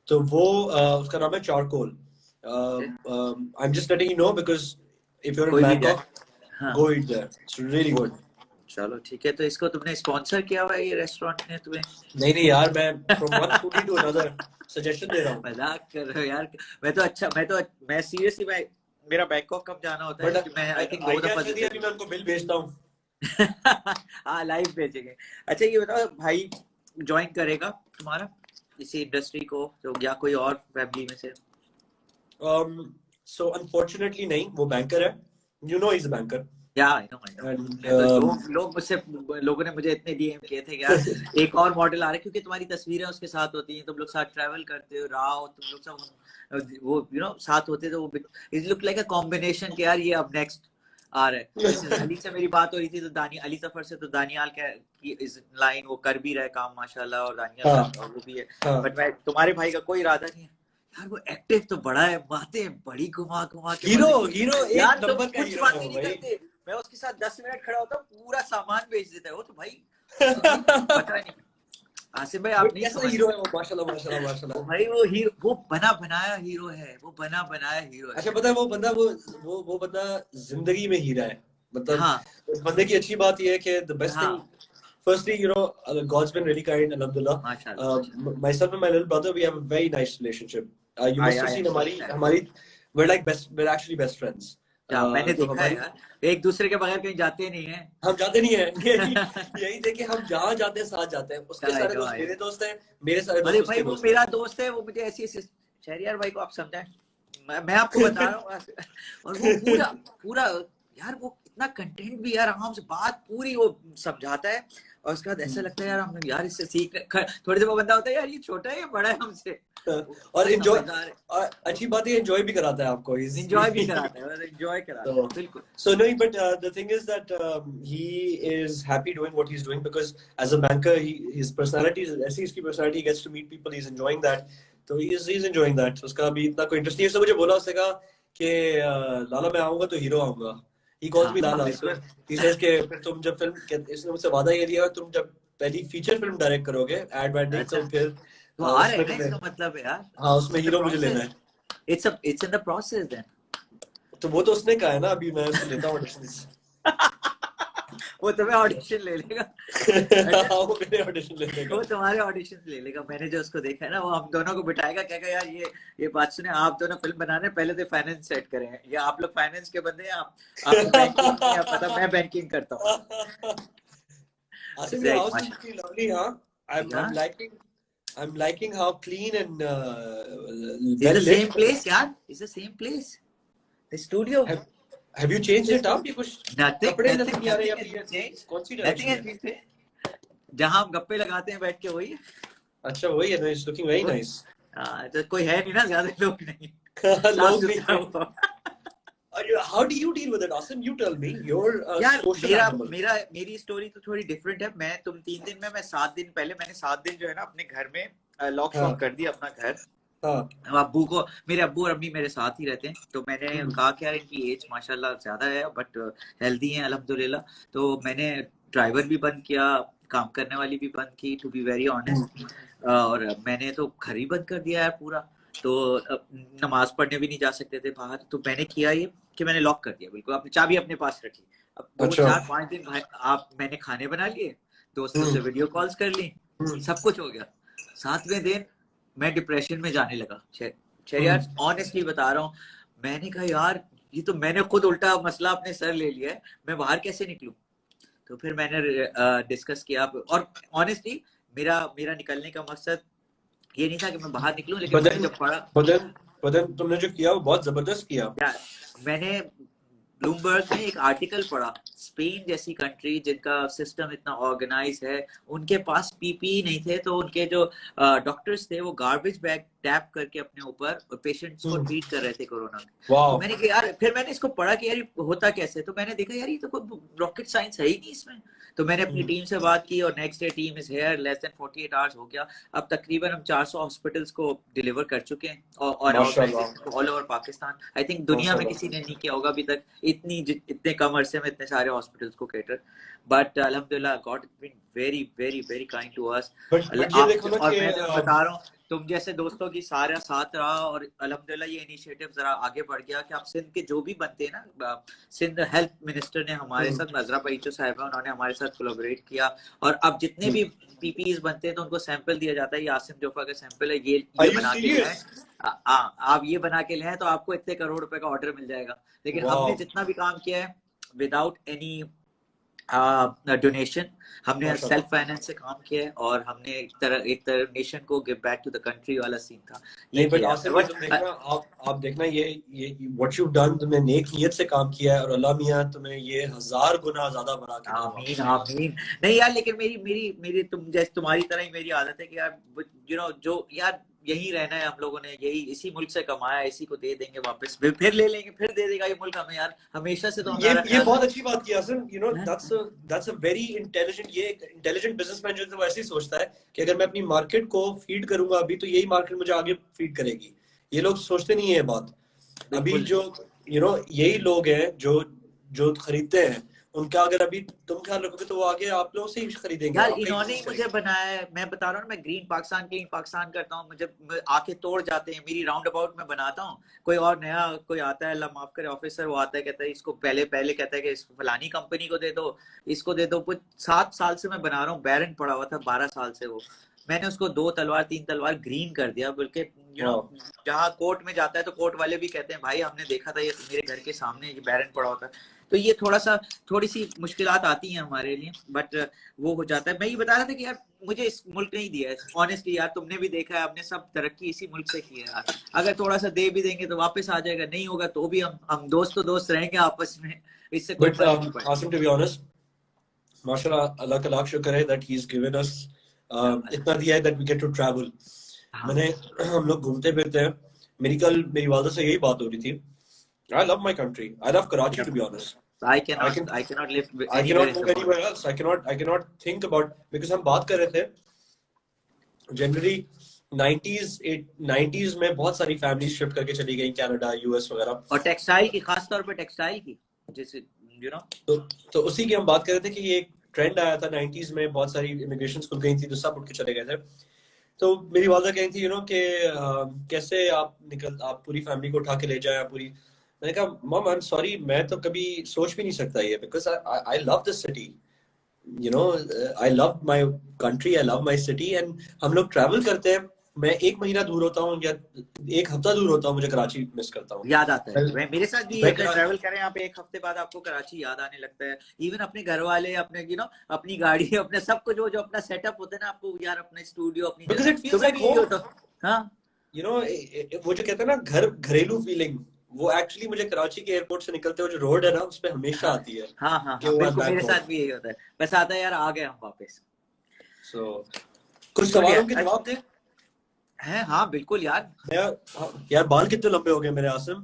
तो वो उसका नाम है Charcoal. I am just letting you know because if you are in Bangkok, go eat there. It's really good. चलो ठीक है. तो इसको तुमने स्पॉन्सर किया हुआ है ये रेस्टोरेंट ने तुम्हें? नहीं यार, मैं from one foodie to another suggestion दे रहा हूँ. मजाक कर रहे हो यार. मैं सीरियसली मेरा बैंकॉक कब जाना होता है, मैं आई थिंक 2 दफा मैं उनको बिल भेजता हूँ. हाँ, लाइव भेजेंगे. अच्छा ये बताओ, भाई ज्वाइन करेगा तुम्हारा इसी इंडस्ट्री को, तो या कोई और फैमिली में से? So unfortunately नहीं, वो बैंकर है. You know he's a banker. Yeah, I know. लोगों ने मुझे इतने डीएम किए थे यार, एक और मॉडल आ रहा है क्योंकि तुम्हारी तस्वीरें उसके साथ होती हैं, तुम लोग साथ ट्रैवल करते हो, राव तुम लोग सब वो यू नो साथ होते, तो वो it look like a combination कि यार ये अब नेक्स्ट आ रहा है. अली से मेरी बात हो रही थी तो अली सफर से, तो दानियाल की इस लाइन वो कर भी रहा है काम माशाल्लाह, और दानियाल वो भी है. बट मैं तुम्हारे भाई का कोई इरादा नहीं है यार. वो एक्टिव तो बड़ा है, बातें बड़ी घुमा के हीरो एक नंबर का हीरो है भाई. मैं उसके साथ 10 मिनट खड़ा होता हूँ, पूरा सामान बेच देता है वो तो भाई. पता नहीं आसिफ भाई, आप नहीं समझ. हीरो है वो, माशाल्लाह भाई. वो बना बनाया हीरो है, वो बना बनाया हीरो है. अच्छा पता है वो बंदा जिंदगी में हीरा है. मतलब हाँ उस बंदे की अच्छी बात ये है कि द बेस्ट थिंग, हाँ firstly, God's been really kind, alhamdulillah. माशाल्लाह माशाल्लाह। Myself and my little brother, we have a very nice relationship. You must have I seen understand. we're like we're actually best friends. क्या मैंने तो देखा है यार, एक दूसरे के बगैर कहीं जाते नहीं है। हम जाते नहीं है, यही देखिए, हम जहाँ जाते हैं साथ जाते हैं, उसके I सारे know, दोस्त I मेरे know। दोस्त हैं, मेरे सारे अरे दोस्त भाई उसके वो दोस्त मेरा दोस्त है, वो मुझे ऐसी शहरियार भाई को आप समझाएं, मैं आपको बता रहा हूँ। और वो पूरा पूरा यार, वो इतना कंटेंट भी यार, आराम से बात पूरी वो समझाता है, और उसके बाद ऐसा लगता है यार हम यार इससे सीख, थोड़ी देर बंदा होता है यार ये छोटा है ये बड़ा है हमसे, और एंजॉय, और अच्छी बात है एंजॉय भी कराता है आपको, एंजॉय भी कराता है, एंजॉय कराता है बिल्कुल। So no, but the thing is that he is happy doing what he's doing because as a banker, his personality is ऐसी, इसकी personality, he gets to meet people, he's enjoying that, so he's enjoying that. उसका अभी इतना कोई interest नहीं है। उसने मुझे बोला, उसने कहा कि लाला मैं आऊंगा तो हीरो आऊंगा। He calls me Lala, so he says कि फिर तुम जब फिल्म, इसने मुझसे वादा ये दिया, तुम जब पहली फीचर फिल्म डायरेक्ट करोगे एड वेडिंग, तो फिर तो आ रहे हैं, इसका मतलब है यार, हाँ उसमें हीरो मुझे लेना है। It's in the process then। तो वो तो उसने कहा है ना, अभी मैं उससे लेता हूँ ऑडिशंस। वो तुम्हें ऑडिशन ले लेगा। वो मेरे ऑडिशन ले लेगा, वो तुम्हारे ऑडिशन ले लेगा। मैंने जो उसको देखा है ना, वो हम दोनों को बिठाएगा, कहेगा यार ये बात सुने, आप दोनों फिल्म बनाने पहले तो फाइनेंस सेट करें, या आप लोग फाइनेंस के बंदे हैं, आप बैंकिंग, या पता मैं बैंकिंग करता हूँ। I'm liking how clean and it's the same place यार, it's the same place, the studio। Have you changed it up? Nothing कौन सी डायरेक्शन है? जहाँ हम गप्पे लगाते हैं बैठ के, वही है। अच्छा वही है ना, it's looking very nice। तो कोई है नहीं ना, ज्यादा लोग नहीं। लोग नहीं। How do you deal with it, Asim? You tell me. You're a social animal. मेरी स्टोरी तो थोड़ी डिफरेंट है। मैं 3 दिन में, मैं 7 दिन पहले, मैंने 7 दिन जो है ना अपने घर में लॉक ऑन कर दिया अपना घर। अब्बू को, मेरे अब्बू और अम्मी मेरे साथ ही रहते हैं, तो मैंने कहा कि यार इनकी एज माशाल्लाह ज्यादा है बट हेल्दी है अल्हम्दुलिल्लाह, तो मैंने ड्राइवर भी बंद किया, काम करने वाली भी बंद की, टू बी वेरी ऑनेस्ट, और मैंने तो घर ही बंद कर दिया यार पूरा। तो नमाज पढ़ने भी नहीं जा सकते थे बाहर, तो मैंने किया ये कि मैंने लॉक कर दिया बिल्कुल, अपनी चाबी अपने पास रखी। अब 4-5 दिन भाई मैंने खाने बना लिए, दोस्तों से वीडियो कॉल्स कर ली, सब कुछ हो गया। 7वें दिन मैं डिप्रेशन में जाने लगा। यार ऑनेस्टली बता रहा हूँ, मैंने कहा यार ये तो मैंने खुद उल्टा मसला अपने सर ले लिया है, मैं बाहर कैसे निकलूं। तो फिर मैंने डिस्कस किया, और ऑनेस्टली मेरा निकलने का मकसद ये नहीं था कि मैं बाहर निकलूं, लेकिन मैंने जब पढ़ा, तुमने जो किया वो बहुत जबरदस्त किया। मैंने ब्लूमबर्ग में एक आर्टिकल पढ़ा, स्पेन जैसी कंट्री जिनका सिस्टम इतना ऑर्गेनाइज है, उनके पास पीपीई नहीं थे, तो उनके जो डॉक्टर्स थे वो गार्बेज बैग टैप करके अपने ऊपर पेशेंट्स को ट्रीट कर रहे थे कोरोना में। तो मैंने कहा यार, फिर मैंने इसको पढ़ा कि यार होता कैसे, तो मैंने देखा यार ये तो कोई रॉकेट साइंस है ही नहीं इसमें। तो मैंने अपनी टीम से बात की, और next day team is here, less than 48 hours हो गया। अब तकरीबन हम 400 हॉस्पिटल्स को डिलीवर कर चुके हैं, और all over Pakistan. I think दुनिया में किसी ने नहीं किया होगा अभी तक, इतने कम अरसे में इतने सारे हॉस्पिटल्स को कैटर। बट अल्हम्दुलिल्लाह God is been very very very kind to us. और मैं बता रहा हूँ, तुम जैसे दोस्तों की सारा साथ रहा, और अल्हम्दुलिल्लाह ये इनिशिएटिव जरा आगे बढ़ गया कि आप सिंध के जो भी बनते हैं ना, सिंध हेल्थ मिनिस्टर ने हमारे साथ, नजरा पईचो साहिबा, उन्होंने हमारे साथ कोलैबोरेट किया, और अब जितने भी पीपीईज बनते हैं तो उनको सैंपल दिया जाता है, ये आसिम जोफा का सैंपल है, ये बना के ले आप ये बना के ले, तो आपको इतने करोड़ रुपए का ऑर्डर मिल जाएगा। लेकिन हमने जितना भी काम किया है विदाउट एनी डोनेशन, हमने सेल्फ फाइनेंस से काम किया है, और हमने एक तरह नेशन को give back to the country वाला सीन था। नहीं बट आप देखना ये व्हाट यू डन, तुमने नेक नियत से काम किया है, और अल्लाह मियां तुम्हें ये 1000 गुना ज्यादा बना के आमीन आमीन। नहीं यार, लेकिन मेरी तुम जैसे तुम्हारी तरह ही मेरी आदत है कि यार जो यार यही रहना है हम लोगों ने, यही इसी मुल्क से कमाया, इसी को दे देंगे वापस, फिर ले लेंगे, फिर दे देगा ये मुल्क हमें यार, हमेशा से। तो ये बहुत अच्छी बात की Asim, that's a very intelligent, ये इंटेलिजेंट बिजनेसमैन जो ऐसे ही सोचता है कि अगर मैं अपनी मार्केट को फीड करूंगा अभी, तो यही मार्केट मुझे आगे फीड करेगी। ये लोग सोचते नहीं है बात। अभी जो यही लोग हैं जो खरीदते हैं, उनका अगर अभी तुम ख्याल रखोगे तो वो आगे आप लोगों से ही खरीदेंगे यार। इन्होंने ही मुझे बनाया है, मैं बता रहा हूँ मैं ग्रीन पाकिस्तान क्लीन पाकिस्तान करता हूँ, मुझे आके तोड़ जाते हैं। मेरी राउंड अबाउट में बनाता हूँ, कोई और नया कोई आता है, अल्लाह माफ करे ऑफिसर, वो आता है कहता है इसको पहले कहता है कि इस फलानी कंपनी को दे दो, इसको दे दो। कुछ 7 साल से मैं बना रहा हूँ, बैरन पड़ा हुआ था 12 साल से वो, मैंने उसको 2 तलवार 3 तलवार ग्रीन कर दिया, बल्कि यू नो जहाँ कोर्ट में जाता है तो कोर्ट वाले भी कहते हैं भाई हमने देखा था ये मेरे घर के सामने ये बैरन पड़ा होता है। तो ये थोड़ी सी मुश्किलात आती हैं हमारे लिए, बट वो हो जाता है। मैं ये बता रहा था कि यार मुझे इस मुल्क ने ही दिया है ऑनेस्टली यार, तुमने भी देखा है, हमने सब तरक्की इसी मुल्क से की है यार। अगर थोड़ा सा दे भी देंगे तो वापस आ जाएगा, नहीं होगा तो भी हम दोस्त तो दोस्त रहेंगे आपस में, इससे कोई फर्क नहीं पड़ेगा। Asim, to be honest, माशाल्लाह अल्लाह का लाख शुक्र है that he's given us इतना दिया है that we get to travel। मैंने हम लोग घूमते फिरते हैं। मेरी वालदा से यही बात हो रही थी, I love my country, I love Karachi to be honest। I cannot live I cannot move anywhere else। I cannot think about, because हम बात कर रहे थे जनरली 90s में बहुत सारी फैमिलीज शिफ्ट करके चली गई कनाडा यूएस वगैरह, और टेक्सटाइल की, खास तौर पे टेक्सटाइल की, जैसे यू नो, तो उसी की हम बात कर रहे थे कि ये एक ट्रेंड आया था 90s में, बहुत सारी इमिग्रेशन खुल गई थी तो सब उठ के चले गए थे। तो मेरी वालदा कही थी कि कैसे आप पूरी फैमिली को उठा के ले जाए पूरी। मैंने कहा मम आई एम सॉरी, मैं तो कभी सोच भी नहीं सकता ये, because I love this city, you know, I love my country, I love my city. And हम लोग ट्रैवल करते हैं, मैं 1 महीना दूर होता हूँ या 1 हफ्ता दूर होता हूँ, मुझे कराची मिस करता हूँ, याद आता है। मेरे साथ भी ट्रैवल करें आप, 1 हफ्ते बाद आपको कराची याद आने लगता है। इवन अपने घर वाले, अपने यू नो अपनी गाड़ी, अपने सब कुछ जो अपना सेटअप होता है ना, आपको यार अपना स्टूडियो अपनी यू नो वो जो कहते हैं ना घरेलू फीलिंग, वो एक्चुअली मुझे कराची के एयरपोर्ट से निकलते हुए जो रोड है ना उस पे हमेशा आती है। हाँ, बिल्कुल मेरे साथ भी यही होता है, बस आता है यार आ गए हम वापस। कुछ सवालों के जवाब दे हैं। हाँ बिल्कुल यार बाल कितने लंबे हो गए मेरे आसिम?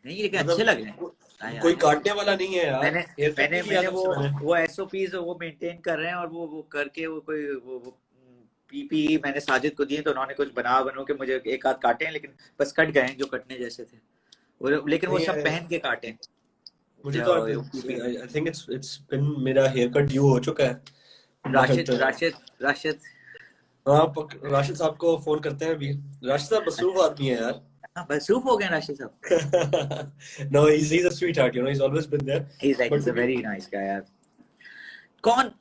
नहीं लेकिन अच्छे लग रहे हैं, कोई काटने वाला नहीं है यार। मैंने वो एसओपीज वो मेंटेन कर रहे हैं, और वो करके वो कोई वो पीपी मैंने साजिद को दिए, तो उन्होंने कुछ बनो के मुझे एक आध काटे हैं, लेकिन बस कट गए जो कटने जैसे थे, लेकिन वो सब पहन के काटे। मुझे तो आई थिंक इट्स बिन, मेरा हेयर कट ड्यू हो चुका है। राशिद राशिद साहब को फोन करते हैं अभी। राशिद साहब मसरूफ आदमी है यार। मसरूफ हो गए राशिद साहब। No, he's a sweetheart, you know, he's always been there. He's a very nice guy यार। कौन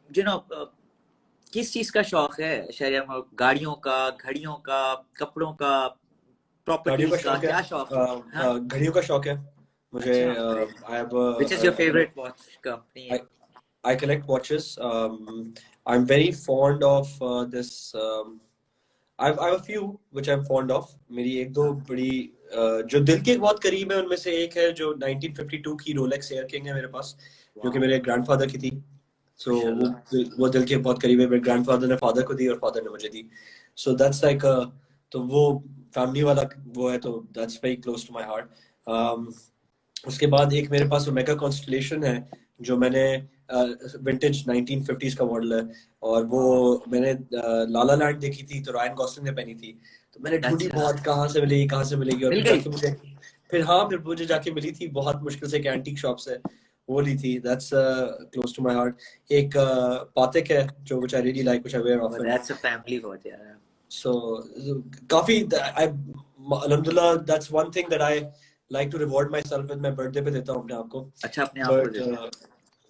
you know किस चीज का शौक है शहरियार में? गाड़ियों का, घड़ियों का, कपड़ों का, प्रॉपर्टीज का क्या शौक है? घड़ियों का शौक है मुझे। Which is your favorite watch company? I collect watches. I'm very fond of this. I have a few which I'm fond of. मेरी एक दो बड़ी जो दिल के बहुत करीब है, उनमें से एक है जो 1952 की Rolex Air King है मेरे पास, जो कि मेरे ग्रैंडफादर की थी। So वो दिल के बहुत करीब है। मेरे ग्रैंडफादर ने फादर को दी और फादर ने मुझे दी। So that's like तो वो फैमिली वाला वो है, तो that's very close to my heart. उसके बाद एक मेरे पास ओमेगा कॉन्स्टलेशन है जो मैंने विंटेज 1950s का मॉडल है, और वो मैंने लाला लैंड देखी थी तो रायन गॉसलिंग ने पहनी थी, तो मैंने ढूंढी बहुत कहाँ से मिलेगी और फिर मुझे जाके मिली थी बहुत मुश्किल से, एक एंटीक शॉप से वो ली थी। That's close to my heart. एक पातिक है जो which I really like, which I wear often. That's a family watch यार। सो काफी अल्हम्दुलिल्लाह that's one thing that I like to reward myself with. मैं बर्थडे पे देता हूं अपने आप को। अच्छा, अपने आप को देता हूं?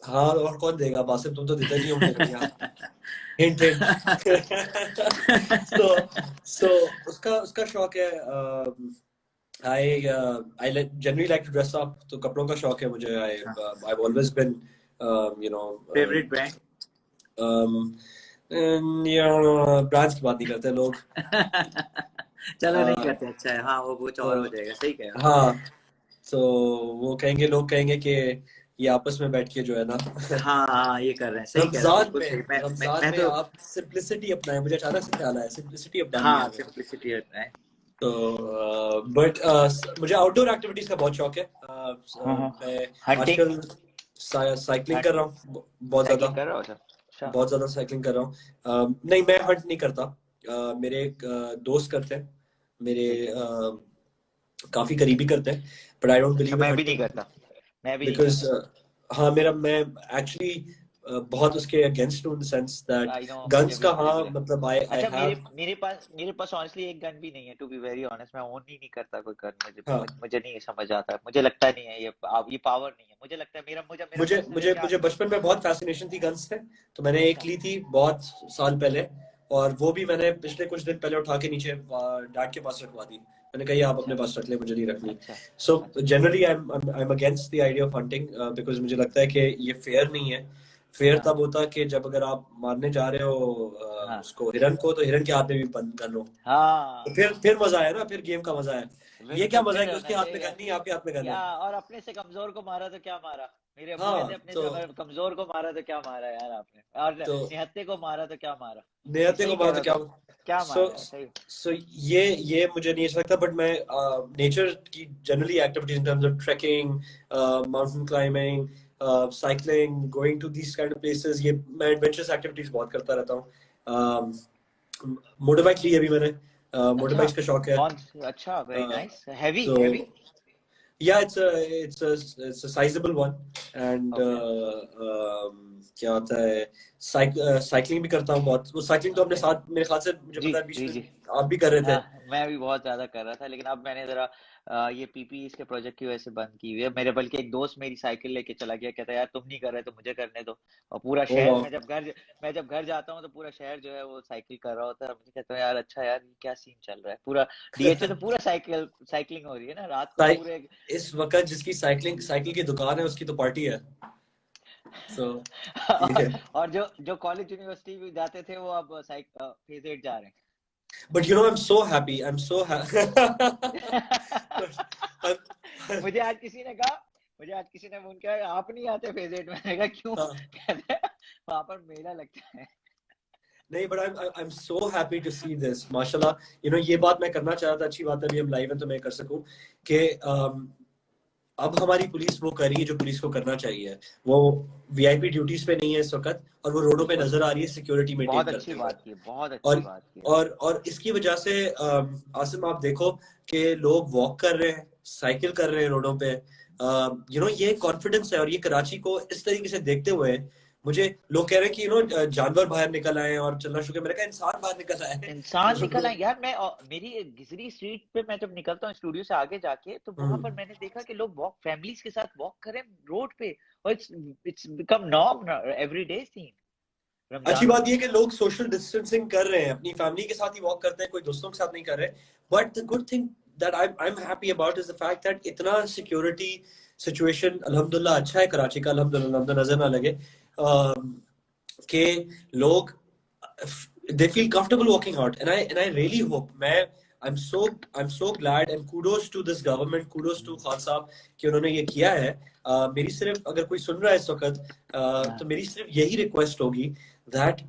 हाँ, और कौन देगा बासिम, तुम तो देते नहीं हो मुझे। हिंट so उसका शौक है। I generally like to dress up, तो कपड़ों का शौक है मुझे। I've always been you know favorite brand? Brands की बात नहीं करते लोग। चलो नहीं करते, अच्छा है। हाँ वो कुछ और हो जाएगा, सही कह। हाँ, तो वो लोग कहेंगे कि ये आपस में बैठ के जो है ना हाँ ये कर रहे हैं, सही कह रहे हैं। रमजान में आप सिंपलिसिटी अपनाएं। मुझे अचानक से ख्याल आया सिंपलिसिटी अपनाएं। हाँ सिंपलिसिटी अपनाएं। तो बट मुझे आउटडोर एक्टिविटीज का बहुत शौक है। मैं आजकल साइकिलिंग कर रहा हूँ बहुत ज्यादा साइकिलिंग कर रहा हूँ। नहीं, मैं हंट नहीं करता, मेरे दोस्त करते हैं, मेरे काफी करीबी करते हैं, बट आई डोंट बिलीव। मैं भी नहीं करता, मैं भी बिकॉज हाँ मैं एक्चुअली बहुत उसके अगेंस्ट हूँ in the sense that I know guns का हाँ मतलब आई अच्छा हैव मेरे पास ऑनेस्टली एक गन भी नहीं है, टू बी वेरी ऑनेस्ट। मैं ओन ही नहीं करता कोई गन। हाँ मुझे नहीं समझ आता, मुझे लगता नहीं है ये पावर नहीं है। मुझे लगता है मेरा मुझे पर्सनल है मुझे क्या। मुझे बचपन में बहुत फैसिनेशन थी गन्स से, तो मैंने एक अच्छा ली थी बहुत साल पहले, और वो भी मैंने पिछले कुछ दिन पहले उठा के नीचे डैड के पास रखवा दी। मैंने कहा ये आप अपने अच्छा पास रख ले, मुझे नहीं रखनी। अच्छा सो अच्छा generally I am against the idea of hunting, because मुझे लगता है कि ये फेयर नहीं है। फेयर हाँ तब होता कि जब अगर आप मारने जा रहे हो हाँ उसको हिरन को, तो हिरन के हाथ में भी गन हो, तो हाँ फिर मजा है ना, फिर गेम का मजा है। ये क्या बिल्कुल, मजा है फिर कि होना उसके हाथ में चाहिए। गन नहीं, आपके हाथ में गन या है। और अपने से कमजोर को मारा तो क्या मारा। मेरे अब्बू कहते हाँ हैं अपने से अगर कमजोर को मारा तो क्या मारा यार आपने, और तो निहत्थे को मारा तो क्या मारा। नहीं नियति सही को कह मार रहे तो हो क्या। तुम, क्या सो मारा है सही। सो ये मुझे नहीं अच्छा लगता, बट मैं नेचर की generally activities in terms of trekking, mountain climbing, cycling, going to these kind of places, ये मैं एडवेंचरस एक्टिविटीज बहुत करता रहता हूँ। मोटर बाइक ली अभी मैंने, मोटर अच्छा बाइक्स का शौक है। अच्छा very uh, nice. Heavy so heavy. yeah, it's a sizable one, and okay क्या होता है, साइकिलिंग भी करता हूँ बहुत। वो साइकिलिंग तो अपने ओके साथ मेरे ख्याल से मुझे जी पता है बीच जी में जी। आप भी कर रहे थे। हाँ मैं भी बहुत ज्यादा कर रहा था, लेकिन अब मैंने जरा ये पीपी इसके प्रोजेक्ट की वजह से बंद की हुई है। मेरे बल्कि एक दोस्त मेरी साइकिल लेके चला गया, कहता यार तुम नहीं कर रहे तो मुझे करने दो। और पूरा ओ शहर, वाह। मैं जब घर जाता हूँ तो पूरा शहर जो है वो साइकिल कर रहा होता है। मुझे कहता हूँ यार अच्छा यार ये क्या सीन चल रहा है। पूरा डीएचए तो पूरा साइकिलिंग हो रही है ना रात को साइक पूरे। इस वक्त जिसकी साइकिल की दुकान है उसकी तो पार्टी है। सो ये और जो कॉलेज यूनिवर्सिटी में जाते थे वो अब फेज 8 जा रहे but you know I am so happy, I am सो हैं। मुझे आज किसी ने कहा मुझे आज किसी ने फोन किया आप नहीं आते फेज 8 में। मैंने कहा क्यों। कहते हैं वहां पर मेला लगता है। नहीं, but I am so happy to see this माशाल्लाह। यू नो ये बात मैं करना चाह रहा था, अच्छी बात है अभी हम लाइव हैं तो मैं कर सकूं कि अब हमारी पुलिस वो कर रही है जो पुलिस को करना चाहिए। वो वीआईपी ड्यूटीज पे नहीं है इस वक्त, और वो रोडों पे बिल्कुल नजर आ रही है सिक्योरिटी मेंटेन बहुत अच्छी करते हुए। बात की, बहुत अच्छी और बात की। और इसकी वजह से आसिम आप देखो कि लोग वॉक कर रहे हैं, साइकिल कर रहे हैं रोडों पे। यू नो ये कॉन्फिडेंस है, और ये कराची को इस तरीके से देखते हुए मुझे लोग कह रहे हैं कि यू नो जानवर बाहर निकल आए और चलना शुरू किया। मैंने कहा इंसान बाहर निकल आए हैं। इंसान निकल लोग आए यार। मैं मेरी घिसरी स्ट्रीट पे मैं जब निकलता हूँ स्टूडियो से आगे जाके, तो वहां पर मैंने देखा कि लोग वॉक फैमिलीज के साथ वॉक करें रोड पे। और it's become norm everyday scene अच्छी रमजानों बात में। यह है कि लोग सोशल डिस्टेंसिंग कर रहे हैं, अपनी फैमिली के साथ ही वॉक करते हैं, कोई दोस्तों के साथ नहीं कर रहे। But the good thing that I am happy about is the fact that इतना सिक्योरिटी सिचुएशन अल्हम्दुलिल्लाह अच्छा है कराची का, अल्हम्दुलिल्लाह नजर ना लगे कि लोग they feel comfortable walking out, and I really hope, मैं I'm so glad and kudos to this government, kudos to Khan साहब कि उन्होंने ये किया है। मेरी सिर्फ अगर कोई सुन रहा है इस वक्त तो मेरी सिर्फ यही रिक्वेस्ट होगी दैट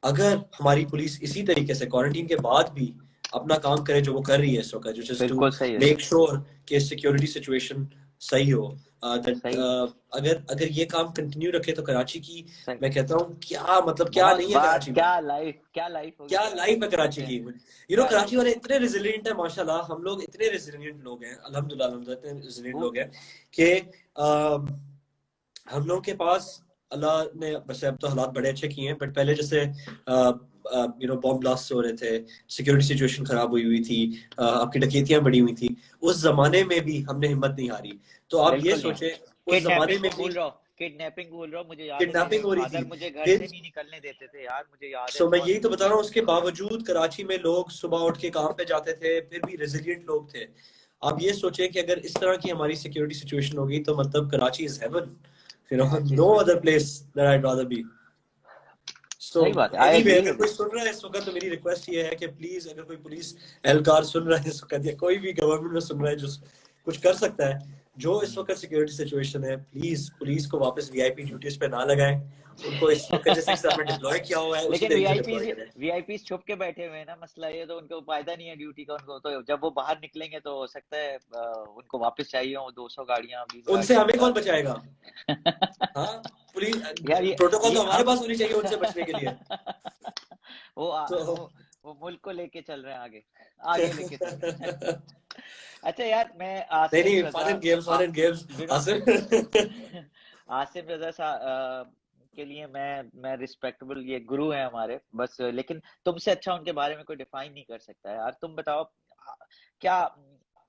अगर हमारी पुलिस इसी तरीके से क्वारंटीन के बाद भी अपना काम करे जो वो कर रही है इस वक्त, जो टू बिल्कुल सही है मेक श्योर कि सिक्योरिटी सिचुएशन सही हो, दैट सही अगर अगर ये काम कंटिन्यू रखे तो कराची की, सही। मैं कहता हूँ क्या मतलब क्या बहुत नहीं है बात, कराची में, क्या लाइफ होगी क्या कराची लाइफ की है कराची कहते की। हैं। यू नो क्या कराची लाइफ। वाले इतने रेजिलिएंट है माशाल्लाह, हम लोग इतने रेजिलिएंट लोग हैं अल्हम्दुलिल्लाह, इतने रेजिलिएंट लोग हैं कि हम लोग के पास अल्लाह ने वैसे अब तो हालात बड़े अच्छे किए हैं, बट पहले जैसे यू नो बॉम्ब ब्लास्ट हो रहे थे, सिक्योरिटी सिचुएशन खराब हुई थी, आपकी डकैतियां बढ़ी हुई थी, उस जमाने में भी हमने हिम्मत नहीं हारी। तो आप ये बिल्कुल नहीं। सोचे उस जमाने किडनैपिंग में को भी भूल रहा हूँ, किडनैपिंग भूल रहा हूँ। मुझे याद है मेरे किडनैपिंग हो रही फादर थी, मुझे घर से फिर नहीं निकलने देते थे यार, मुझे याद है सो मैं बहुत। यही तो बता रहा हूँ, उसके बावजूद कराची में लोग सुबह उठ के काम पे जाते थे, फिर भी रेजिलिएंट लोग थे। आप ये सोचे कि अगर इस तरह की हमारी सिक्योरिटी सिचुएशन होगी तो मतलब Karachi is heaven, you know, Karachi no is- other place that I rather be. So सही बात है, आई एनीवे एग्री अगर विद कोई यू। सुन रहा है इस वक्त तो मेरी रिक्वेस्ट ये है कि प्लीज अगर कोई पुलिस एहलकार सुन रहा है इस वक्त, या कोई भी गवर्नमेंट में सुन रहा है जो कुछ कर सकता है, जो इस वक्त सिक्योरिटी सिचुएशन है, प्लीज पुलिस को वापस वीआईपी ड्यूटीज पे ना लगाएं। उनको इस वक्त जिस हिसाब में डिप्लॉय किया हुआ है उसी लेकिन तरीके से डिप्लॉय करें। वीआईपी छुप के बैठे हुए हैं ना, मसला ये तो उनको फायदा नहीं है ड्यूटी का। उनको तो जब वो बाहर निकलेंगे तो हो सकता है उनको वापस चाहिए हो 200 गाड़ियां 20 उनसे गाड़ियां हमें कौन 50। बचाएगा। हाँ, पुलिस यार प्रोटोकॉल ये तो हमारे पास होनी चाहिए उनसे बचने के लिए। तो वो मुल्क को लेके चल रहे हैं आगे, आगे लेके चल रहे हैं। अच्छा यार मैं नहीं आसिफ नहीं, Raza fun and games, fun and games you know Asif. Asif Raza के लिए मैं रिस्पेक्टेबल, ये गुरु है हमारे बस, लेकिन तुमसे अच्छा उनके बारे में कोई डिफाइन नहीं कर सकता यार। तुम बताओ क्या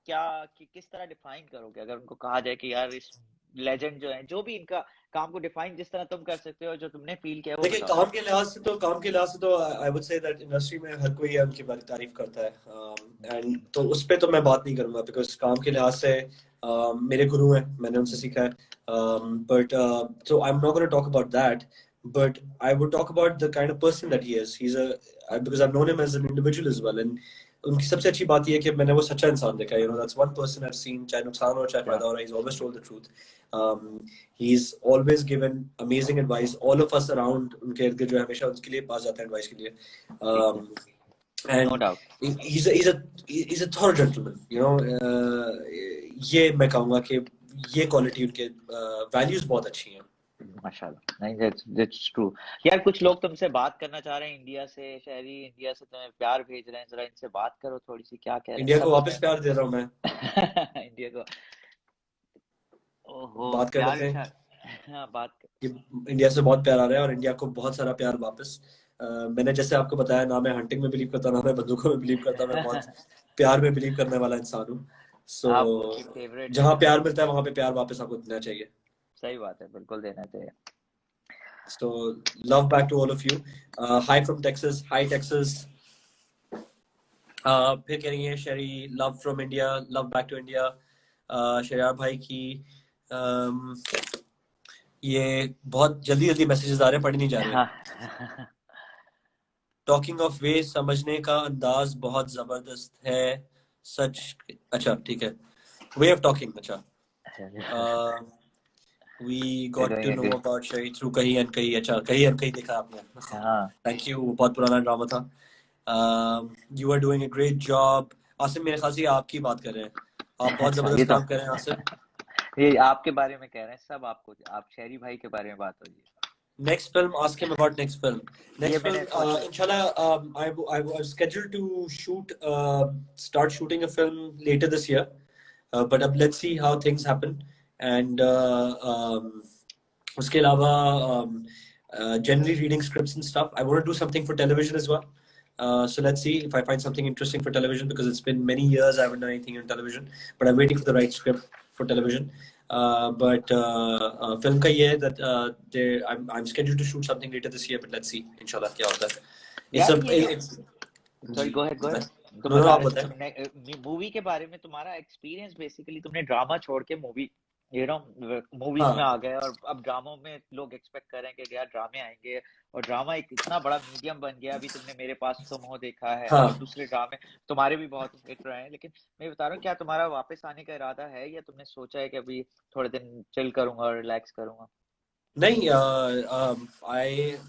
क्या किस तरह डिफाइन करोगे अगर उनको कहा जाए कि यार इस लेजेंड जो है, जो भी इनका काम को डिफाइन जिस तरह तुम कर सकते हो, जो तुमने फील किया वो देखिए बताओ। काम के लिहाज से तो I would say that industry में हर कोई उनकी बारी तारीफ करता है, एंड तो उस पे तो मैं बात नहीं करूंगा बिकॉज काम के लिहाज से मेरे गुरु हैं, मैंने उनसे सीखा है, but so I am not gonna talk about that, but I would talk about the kind of person that he is. Because I've known him as an individual as well, and उनकी सबसे अच्छी बात ये है कि मैंने वो सच्चा इंसान देखा है, that's one person I've seen, चाहे नुकसान हो चाहे फायदा हो रहा है, he's always told the truth. He's always given amazing advice. All of us around उनके इर्द गिर्द जो है हमेशा उसके लिए पास जाते हैं एडवाइस के लिए, and no doubt. he's a thorough gentleman, ये मैं कहूँगा कि ये क्वालिटी उनके वैल्यूज बहुत अच्छी हैं माशाल्लाह। नहीं, that's true यार। कुछ लोग तुमसे बात करना चाह रहे हैं इंडिया से, शहरी इंडिया से तुम्हें प्यार भेज रहे हैं, जरा इनसे बात करो थोड़ी सी, क्या कह रहे हैं? इंडिया को वापस प्यार दे रहा हूँ मैं इंडिया को। ओहो, बात कर लेते हैं। हाँ, बात इंडिया से बहुत प्यार आ रहा है और इंडिया को बहुत सारा प्यार वापस। मैंने जैसे आपको बताया ना, मैं हंटिंग में बिलीव करता, ना मैं बंदूकों में बिलीव करता, मैं बहुत प्यार में बिलीव करने वाला इंसान हूँ। सो जहाँ प्यार मिलता है वहाँ पे प्यार वापस आपको देना चाहिए। सही बात है, बिल्कुल देना चाहिए। So love back to all of you. Hi from Texas. Hi Texas. फिर कह रही है शेरी, love from India, love back to India. Shahriar भाई की ये बहुत जल्दी मैसेजेस आ रहे हैं, पढ़ नहीं जा रहे। टॉकिंग ऑफ वे, समझने का अंदाज बहुत जबरदस्त है सच। अच्छा ठीक है, वे ऑफ टॉकिंग। अच्छा we got to know about Shari through कहीं and कहीं। अच्छा, कहीं and कहीं देखा आपने? Thank you, बहुत पुराना ड्रामा था। You are doing a great job। Asif मेरे ख्याल से आपकी बात कर रहे हैं, आप बहुत जबरदस्त काम कर रहे हैं आसिफ। ये आपके बारे में कह रहे हैं सब, आपको, आप शेरी भाई के बारे में बात हो रही है। Next film, ask him about next film. Next film, inshallah, I was scheduled to start shooting a film later this year, but let's see how things happen. And उसके अलावा generally reading scripts and stuff. I want to do something for television as well. So let's see if I find something interesting for television, because it's been many years I haven't done anything on television, but I'm waiting for the right script for television. But film का ये है that I'm scheduled to shoot something later this year, but let's see inshallah क्या होता है। Sorry, go ahead. Movie के बारे में तुम्हारा एक्सपीरियंस, बेसिकली तुमने ड्रामा छोड़ के मूवीज में आ गए, और अब ड्रामों में लोग एक्सपेक्ट कर रहे हैं कि यार ड्रामे आएंगे, और ड्रामा एक इतना बड़ा मीडियम बन गया। अभी तुमने मेरे पास तुम हो देखा है, और दूसरे ड्रामे तुम्हारे भी बहुत हिट रहे हैं, लेकिन मैं बता रहा हूँ, क्या तुम्हारा वापस आने का इरादा है, या तुमने सोचा है कि अभी थोड़े दिन चिल करूंगा और रिलैक्स करूंगा? नहीं,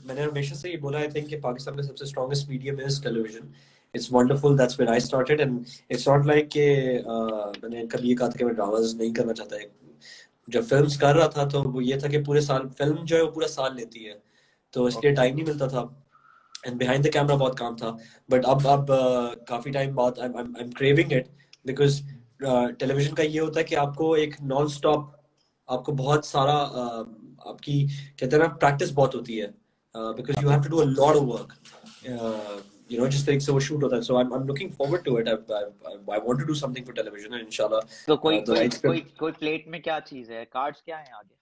मैंने हमेशा से ये बोला, आई थिंक कि पाकिस्तान का सबसे strongest medium is television. It's wonderful. That's where I started, and it's not like कि मैंने कभी ये कहा था कि मैं ड्रामास नहीं करना चाहता। जब फिल्म्स कर रहा था तो वो ये था कि पूरे साल फिल्म जो है वो पूरा साल लेती है, तो इसलिए टाइम नहीं मिलता था, एंड बिहाइंड द कैमरा बहुत काम था। बट अब काफी टाइम बाद I am craving it, because television का ये होता है कि आपको एक नॉन स्टॉप, आपको बहुत सारा आपकी कहते हैं ना प्रैक्टिस बहुत होती है, because you have to do a lot of work, जिस तरीके से वो शूट होता है। So I'm looking forward to it. I want to do something for television, and inshallah. तो कोई प्लेट में क्या चीज है, कार्ड्स क्या हैं आगे?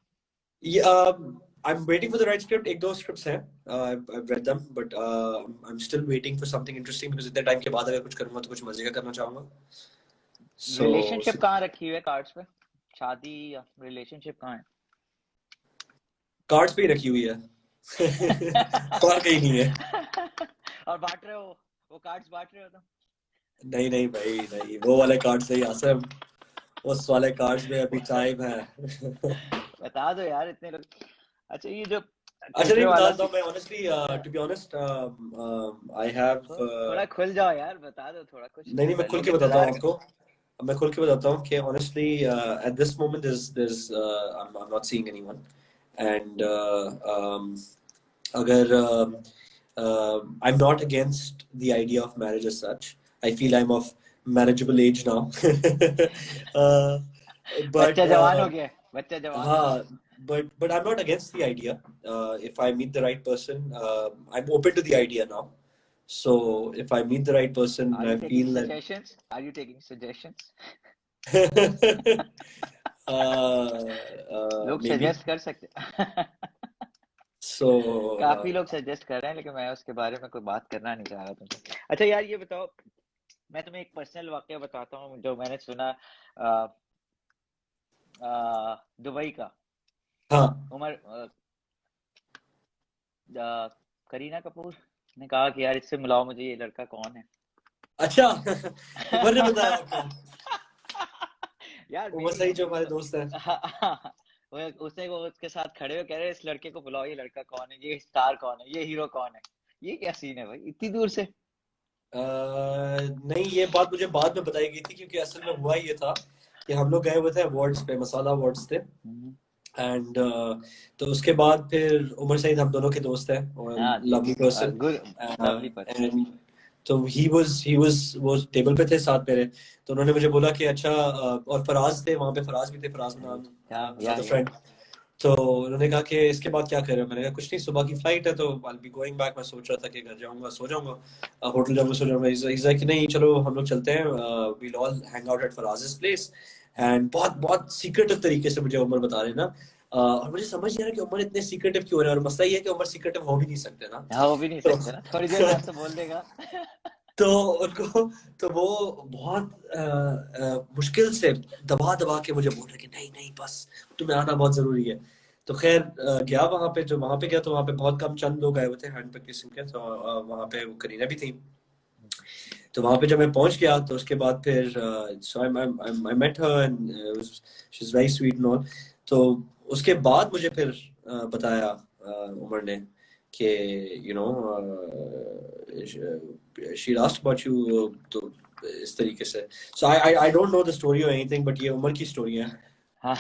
I'm waiting for the right script. एक दो scripts हैं, I've read them, but I'm still waiting for something interesting, because इतने टाइम के बाद अगर कुछ करूंगा तो कुछ मजे का करना चाहूंगा। रिलेशनशिप कहाँ रखी हुई है कार्ड्स पे? शादी या रिलेशनशिप कहाँ है? कार्ड्स पे ही रखी हुई है और कहीं नहीं है। और बांट रहे हो, वो कार्ड्स बांट रहे हो तुम? नहीं भाई, नहीं, वो वाले कार्ड्स नहीं आसम, उस वाले कार्ड्स में अभी टाइम है। बता दो यार, इतने लोग। अच्छा, ये जो नहीं बता दो, मैं honestly to be honest I have थोड़ा खुल जाओ यार, बता दो थोड़ा कुछ। नहीं, मैं खुल के बताता हूँ आपको, मैं खुल के बताता हूँ कि honestly at this moment there's I'm not seeing anyone, and अगर I'm not against the idea of marriage as such. I feel I'm of marriageable age now. But बच्चा जवान हो गया, बच्चा जवान। हाँ, but I'm not against the idea. If I meet the right person, I'm open to the idea now. So if I meet the right person, Are you I taking feel that suggestions? Are you taking suggestions? लोग maybe. Suggest कर सकते So काफी लोग suggest कर रहे हैं, लेकिन मैं उसके बारे में कोई बात करना नहीं चाह रहा तुमसे। अच्छा यार ये बताओ, मैं तुम्हें एक पर्सनल वाकया बताता हूँ जो मैंने सुना दुबई का। हाँ, उमर करीना कपूर ने कहा कि यार इससे मिलाओ मुझे, ये लड़का कौन है। अच्छा। उमर ने बताया आपको? यार उमर सही जो हमारे दोस्त हैं। उसने वो उसके साथ खड़े हो, कह रहे इस लड़के को बुलाओ, ये लड़का कौन है, ये स्टार कौन है, ये हीरो कौन है। ये क्या सीन है भाई इतनी दूर से? नहीं, ये बात मुझे बाद में बताई गई थी, क्योंकि असल में हुआ ये था कि हम लोग गए हुए थे अवार्ड्स पे, मसाला अवार्ड्स थे। एंड तो उसके बाद फिर उमर सईद हम दोनों के दोस्त हैं और हाँ जी, lovely person. Good lovely person. And तो he was वो टेबल पे थे साथ मेरे। तो उन्होंने मुझे बोला कि अच्छा, और फराज थे वहां पे, फराज भी थे, फराज या फ्रेंड। तो उन्होंने कहा कि इसके बाद क्या कर रहे हो? मैंने कहा कुछ नहीं, सुबह की फ्लाइट है तो I'll be going back। मैं सोच रहा था कि घर जाऊंगा, सो जाऊंगा, होटल जाऊंगा, सो जाऊंगा। He's like कि नहीं चलो हम लोग चलते हैं, we'll all hang out at Faraz's place। And बहुत बहुत सीक्रेटिव तरीके से मुझे उमर बता रहे हैं ना। और मुझे समझ नहीं आ रहा कि उमर इतने सीक्रेटिव क्यों हो रहे हैं, और मसला ये है कि उमर सीक्रेटिव हो भी नहीं सकते ना। हाँ, वो भी नहीं तो सकते ना, थोड़ी देर बाद तो बोल देगा। तो उनको, तो वो बहुत मुश्किल से दबा दबा के मुझे बोल रहे कि नहीं नहीं बस तुम्हें आना बहुत जरूरी है। तो खैर गया वहां पे, जो वहां पे गया तो वहां पे बहुत कम चंद लोग आए हुए थे हैंड पे किसिंग के। तो वहां पे वो करीना भी थी। तो वहां पे जब मैं पहुंच गया तो उसके बाद फिर so I met her and she is very sweet and all. तो उसके बाद मुझे फिर बताया उमर ने कि you know she asked about you. तो इस तरीके से, so I don't know the story और एनीथिंग, बट ये उमर की स्टोरी है। हाँ,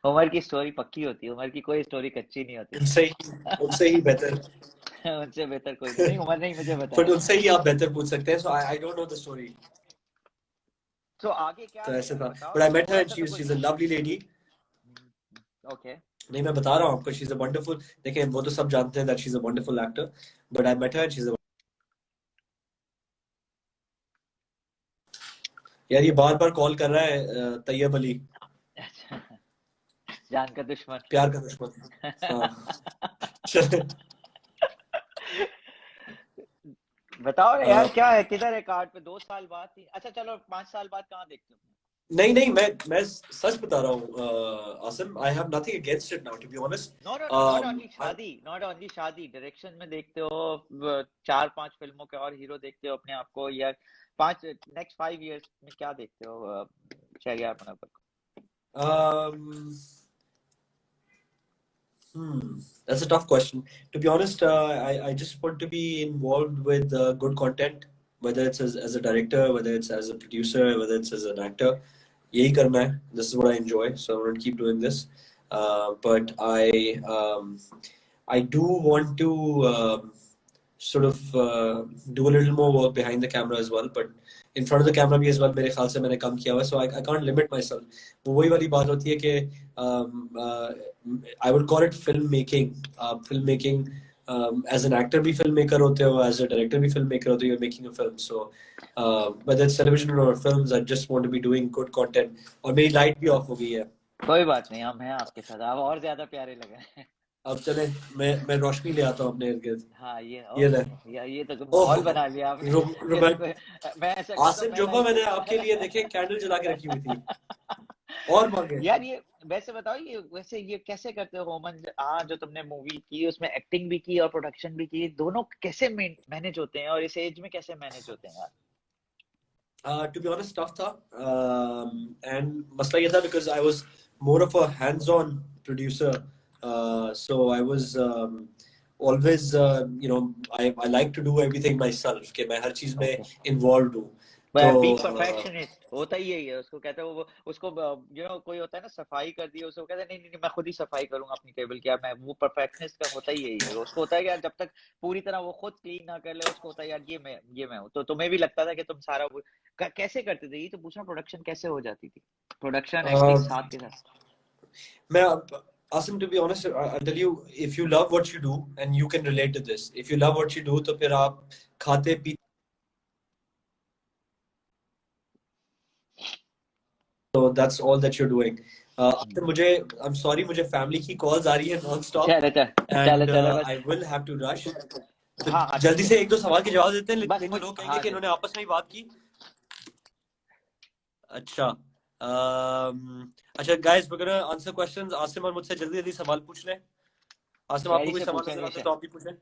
उमर की स्टोरी पक्की होती है, उमर की कोई स्टोरी कच्ची नहीं होती। उनसे ही बेहतर। उनसे बेहतर कोई नहीं, उमर ने ही मुझे बट बताया। उनसे ही आप बेहतर पूछ सकते हैं। So I don't know the story. तो आगे क्या तो ऐसे किया था, बताओ, बट आई तो मेट हर थोड़ा एंड सा शी तो कुछ। Is a lovely lady. Okay. नहीं, मैं बता रहा हूँ आपको, शी इज अ वंडरफुल। देखिए वो तो सब जानते हैं that she is a wonderful actor, but I met her and she is a, यार ये बार बार कॉल कर रहा है तैयब अली, जान का दुश्मन। प्यार का दुश्मन। हाँ। चल, बताओ यार क्या है, किधर है कार्ड पे? 2 साल बाद थी, अच्छा चलो 5 साल बाद कहाँ देखते हो? नहीं नहीं, मैं सच बता रहा हूँ Asim, I have nothing against it now to be honest. No no no, not only शादी, नॉट ओनली शादी, डायरेक्शन में देखते हो, 4-5 फिल्मों के और हीरो देखते हो अपने आप को, या नेक्स्ट 5 इयर्स में क्या देखते हो शहरयार मुनव्वर को? That's a tough question. To be honest, I just want to be involved with good content, whether it's as a director, whether it's as a producer, whether it's as an actor. यही करना है. This is what I enjoy, so I'm going to keep doing this. But I do want to sort of do a little more work behind the camera as well. But in front of the camera भी इस बार मेरे ख्याल से मैंने कम किया हुआ है, so I can't limit myself. वो वही वाली बात होती है कि I would call it filmmaking. Filmmaking, as an actor भी filmmaker होते हो, as a director भी filmmaker होते हो, you're making a film. So whether it's television or films, I just want to be doing good content. और मेरी light भी of हो गई है। कोई बात नहीं, हम हैं आपके साथ, आप और ज्यादा प्यारे लगे। अब चले, मैं रोशनी ले आता हूँ अपने इर्द-गिर्द। हाँ ये ले। ये तो ओह, माहौल बना लिया आपने। ये तो कोई, मैं ऐसा करता आसिम मैं जोफा, लाइट मैंने जला। आपके लिए देखे कैंडल जला के रखी हुई थी, और मांगे। यार ये वैसे बताओ, ये वैसे ये कैसे करते हो होमन? हाँ, जो तुमने मूवी की उसमें एक्टिंग भी की और प्रोडक्शन भी की, दोनों कैसे मैनेज होते हैं, और इस एज में कैसे मैनेज होते हैं यार? To be honest, tough था, and मसला ये था because I was more of a hands-on producer, so I was always I like to do everything myself, कि मैं हर चीज में ओके, involved हूँ। तो बीइंग परफेक्शनिस्ट होता ही यही है, उसको कहते हैं वो, उसको कोई होता है ना सफाई कर दी, उसको कहते हैं नहीं नहीं नहीं, मैं खुद ही सफाई करूंगा अपनी टेबल की। मैं वो परफेक्शनिस्ट का होता ही यही है, उसको होता है कि यार जब तक पूरी तरह वो खुद क्लीन ना कर ले, उसको होता है यार ये मैं हूँ। तो तुम्हें भी लगता था कि तुम सारा वो कैसे करते थे? ये तो पूछना, प्रोडक्शन कैसे हो जाती थी, प्रोडक्शन एक्टिंग uh, साथ के साथ? मैं Asim, to be honest, I'll tell you, if you love what you do, and you can relate to this, if you love what you do, तो फिर आप खाते पीते, so that's all that you're doing. Asim, I'm sorry, मुझे family की calls आ रही है non-stop, and I will have to rush. तो हाँ, जल्दी से एक दो सवाल के जवाब देते हैं, लेकिन लोग कहेंगे कि इन्होंने आपस में ही बात की. अच्छा, अच्छा guys, we're gonna answer questions. Asim और मुझसे जल्दी जल्दी सवाल पूछ लें. आसिम, आपको कोई सवाल नजर आता है तो आप भी पूछें.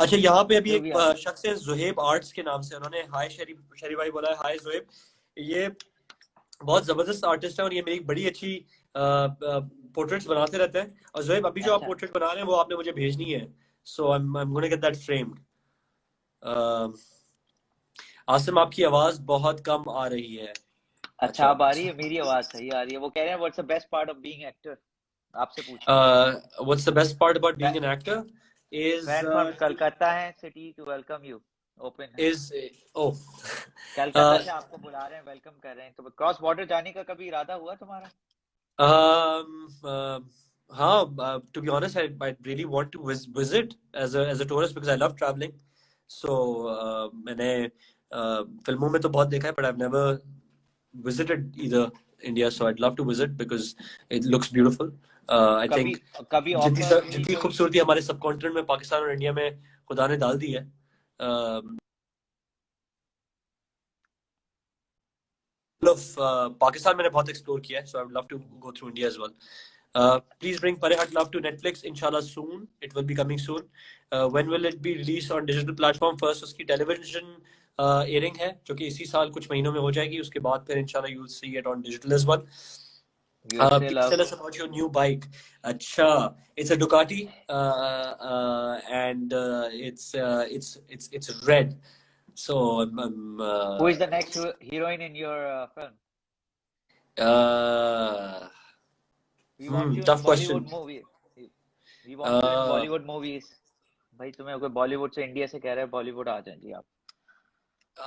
अच्छा, यहाँ पे अभी एक शख्स है ज़ुहैब आर्ट्स के नाम से, उन्होंने हाय शरी भाई बोला है. हाय ज़ुहैब, ये बहुत जबरदस्त आर्टिस्ट है और ये मेरी बड़ी अच्छी पोर्ट्रेट्स बनाते रहते हैं. और ज़ुहैब, अभी जो आप पोर्ट्रेट बना रहे हैं वो आपने मुझे भेजनी है, so I am gonna get that framed. Asim, आपकी आवाज बहुत कम आ रही है. अच्छा, अब आ रही है? मेरी आवाज सही आ रही है. वो कह रहे हैं what's the best part of being actor, आपसे पूछ. What's the best part about being an actor is from Kolkata है city to welcome you open is Calcutta से आपको बुला रहे हैं, वेलकम कर रहे हैं. तो क्रॉस बॉर्डर जाने का कभी इरादा हुआ तुम्हारा? हाँ, to be honest, I really want to visit as a tourist because I love traveling. So मैंने फिल्मों में तो बहुत देखा है, but I've never visited either India, so I'd love to visit because it looks beautiful. I think जितनी खूबसूरती हमारे सब कॉन्टिनेंट में, पाकिस्तान और इंडिया में खुदा ने डाल दी है. पाकिस्तान मैंने बहुत एक्सप्लोर किया है, so I would love to go through India as well. Please bring Parehat Love to Netflix, inshallah soon. It will be coming soon. When will it be released on digital platform? First उसकी television airing है, जो कि इसी साल कुछ महीनों में हो जाएगी. उसके बाद फिर inshallah you will see it on digital as well. Please tell us about your new bike. Acha, it's a Ducati, and it's red. So who is the next heroine in your film? We want you tough in question. Bollywood movie. We want you in Bollywood movies. भाई तुम्हें कोई बॉलीवुड से, India से कह रहे हैं बॉलीवुड आ जाए जी आप.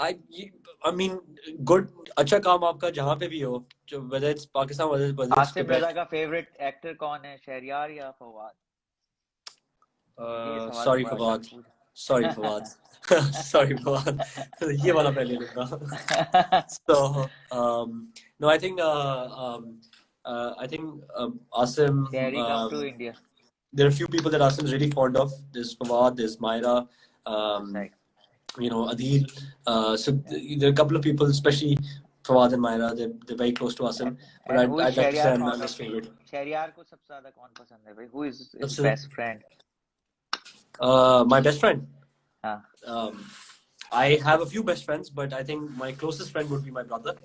I mean, good, अच्छा काम आपका जहाँ पे भी हो, जो whether it's Pakistan, whether it's Asif रजा का फेवरेट एक्टर कौन है, शहरयार या Fawad? Sorry Fawad, sorry Fawad. Sorry Fawad, ये वाला पहले लूँगा. So no, I think Asim, come to India. There are a few people that Asim is really fond of. There's Fawad, there's Myra, you know, Adil. So there are a couple of people, especially Fawad and Myra, they're very close to Asim. But I'd like to say I'm his favorite. Shahryar को सबसे ज़्यादा कौन पसंद है भाई? Who is his best friend? My best friend? I have a few best friends, but I think my closest friend would be my brother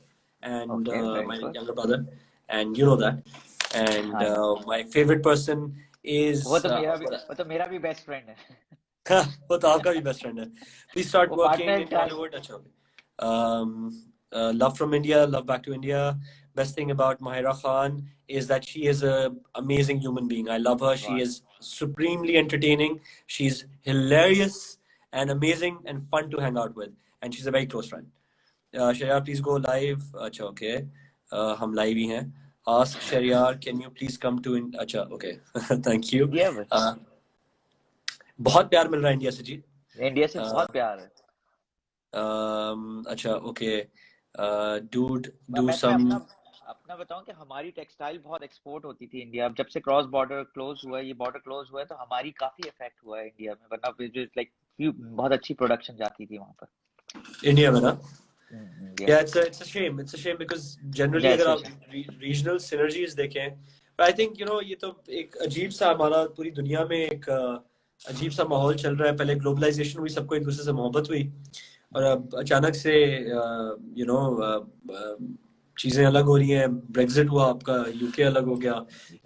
and my younger brother, and you know that. And my favorite person is वो तो मेरा भी best friend है. वो तो आपका भी best friend है. Please start working in Bollywood. अच्छा. Love from India, love back to India. Best thing about Mahira Khan is that she is an amazing human being. I love her. She is supremely entertaining. She's hilarious and amazing and fun to hang out with. And she's a very close friend. Sharyar, please go live. अच्छा, okay. हम live ही हैं. Ask Sharyar, can you please come to in? अच्छा, okay. Thank you. Yeah, बहुत प्यार मिल रहा है India से जी. India से बहुत प्यार है. अच्छा, okay. Dude, do some. अपना बताऊं कि हमारी टेक्सटाइल बहुत एक्सपोर्ट होती थी इंडिया. अब जब से क्रॉस बॉर्डर क्लोज हुआ है, ये बॉर्डर क्लोज हुआ है, तो हमारी काफी इफेक्ट हुआ है इंडिया में. वरना लाइक बहुत अच्छी प्रोडक्शन जाती थी वहां पर इंडिया में ना. Yeah, it's a shame. It's a shame because generally अगर आप regional synergies देखें, but I think you know ये तो एक अजीब सा हमारा पूरी दुनिया में एक अजीब सा माहौल चल रहा है. पहले ग्लोबलाइजेशन हुई, सबको एक दूसरे से मोहब्बत हुई, और अब अचानक से you know चीजें अलग हो रही हैं. ब्रेक्जिट हुआ, आपका यूके अलग हो गया,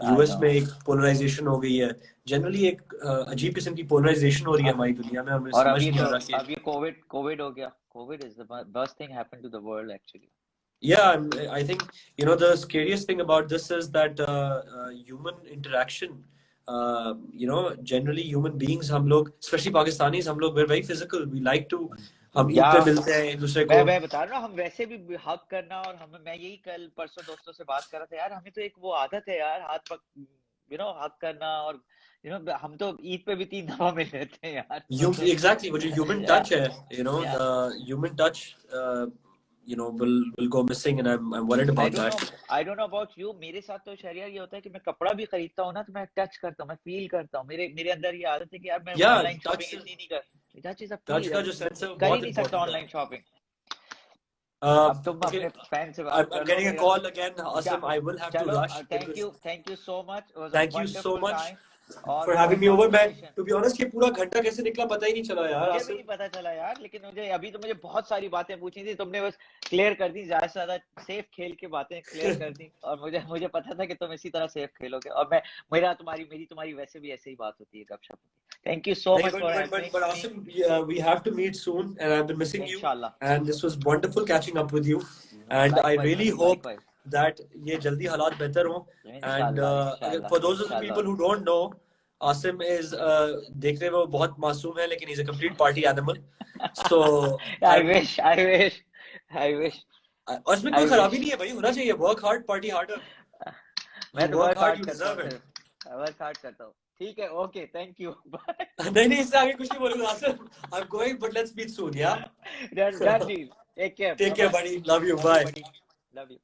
यूएस में एक पोलराइजेशन हो गई है. जनरली एक अजीब किस्म की पोलराइजेशन हो रही है हमारी दुनिया में. हमें समझ नहीं आ रहा कि अब ये कोविड हो गया. COVID is the worst thing happened to the world actually. Yeah, I think you know the scariest thing about this is that human interaction. You know, generally human beings, हम लोग, especially Pakistanis, हम लोग we're very physical. We like to हम ईद पे मिलते हैं एक दूसरे को. मैं बता रहा हूँ, हम वैसे भी हक करना, और मैं यही कल परसों दोस्तों से बात कर रहा था यार, हमें तो एक वो आदत है यार, हाथ हक करना, और हम तो ईद पे भी 3 दफा मिल लेते हैं यार। Exactly, वो जो human touch है, the human touch, will go missing, and I'm worried about that. I don't know about you, मेरे साथ तो शहरियार ये होता है कि मैं कपड़ा भी खरीदता हूँ ना, तो मैं टच करता हूँ, मैं फील करता हूँ, मेरे अंदर ये आदत है कि यार मैं ऑनलाइन शॉपिंग इतनी नहीं कर, touch का जो sense है वो कर ही बहुत नहीं सकता important ऑनलाइन शॉपिंग। है। अब तुम Okay, अपने फैन से बात I'm कर लो। getting a call again, Asim. I will have to चलो, rush. thank you so much, it was a Thank you so wonderful much time और for what a having me over. मैं conversation। to be honest ये पूरा घंटा कैसे निकला पता ही नहीं चला यार, मुझे भी आसिम। नहीं पता चला यार, लेकिन मुझे बहुत सारी बातें पूछनी थी, तुमने बस क्लियर कर दी, ज्यादा से ज्यादा सेफ खेल के बातें क्लियर कर दी, और मुझे पता था कि तुम इसी तरह सेफ खेलोगे, और मेरी तुम्हारी वैसे भी ऐसे ही बात होती है, गपशप होती है। Thank you so much for helping But Asim, we have to meet soon, and I've been missing you. इंशाल्लाह, And this was wonderful catching up with you. And I really hope that ये जल्दी हालात बेहतर हों. And for those of the people who don't know, Asim is देख रहे वो बहुत मासूम है, लेकिन he's a complete party animal. So I wish और इसमें कोई खराबी नहीं है भाई, होना चाहिए work hard, party harder. मैं तो work hard, you deserve it. Work hard करता हूँ। ठीक है, ओके, थैंक यू, बाय। नहीं इससे आगे कुछ नहीं बोलूंगा Asim. I'm going, but let's meet soon, yeah? Done deal. Take care. Take care, buddy. Love you. Bye. Love you.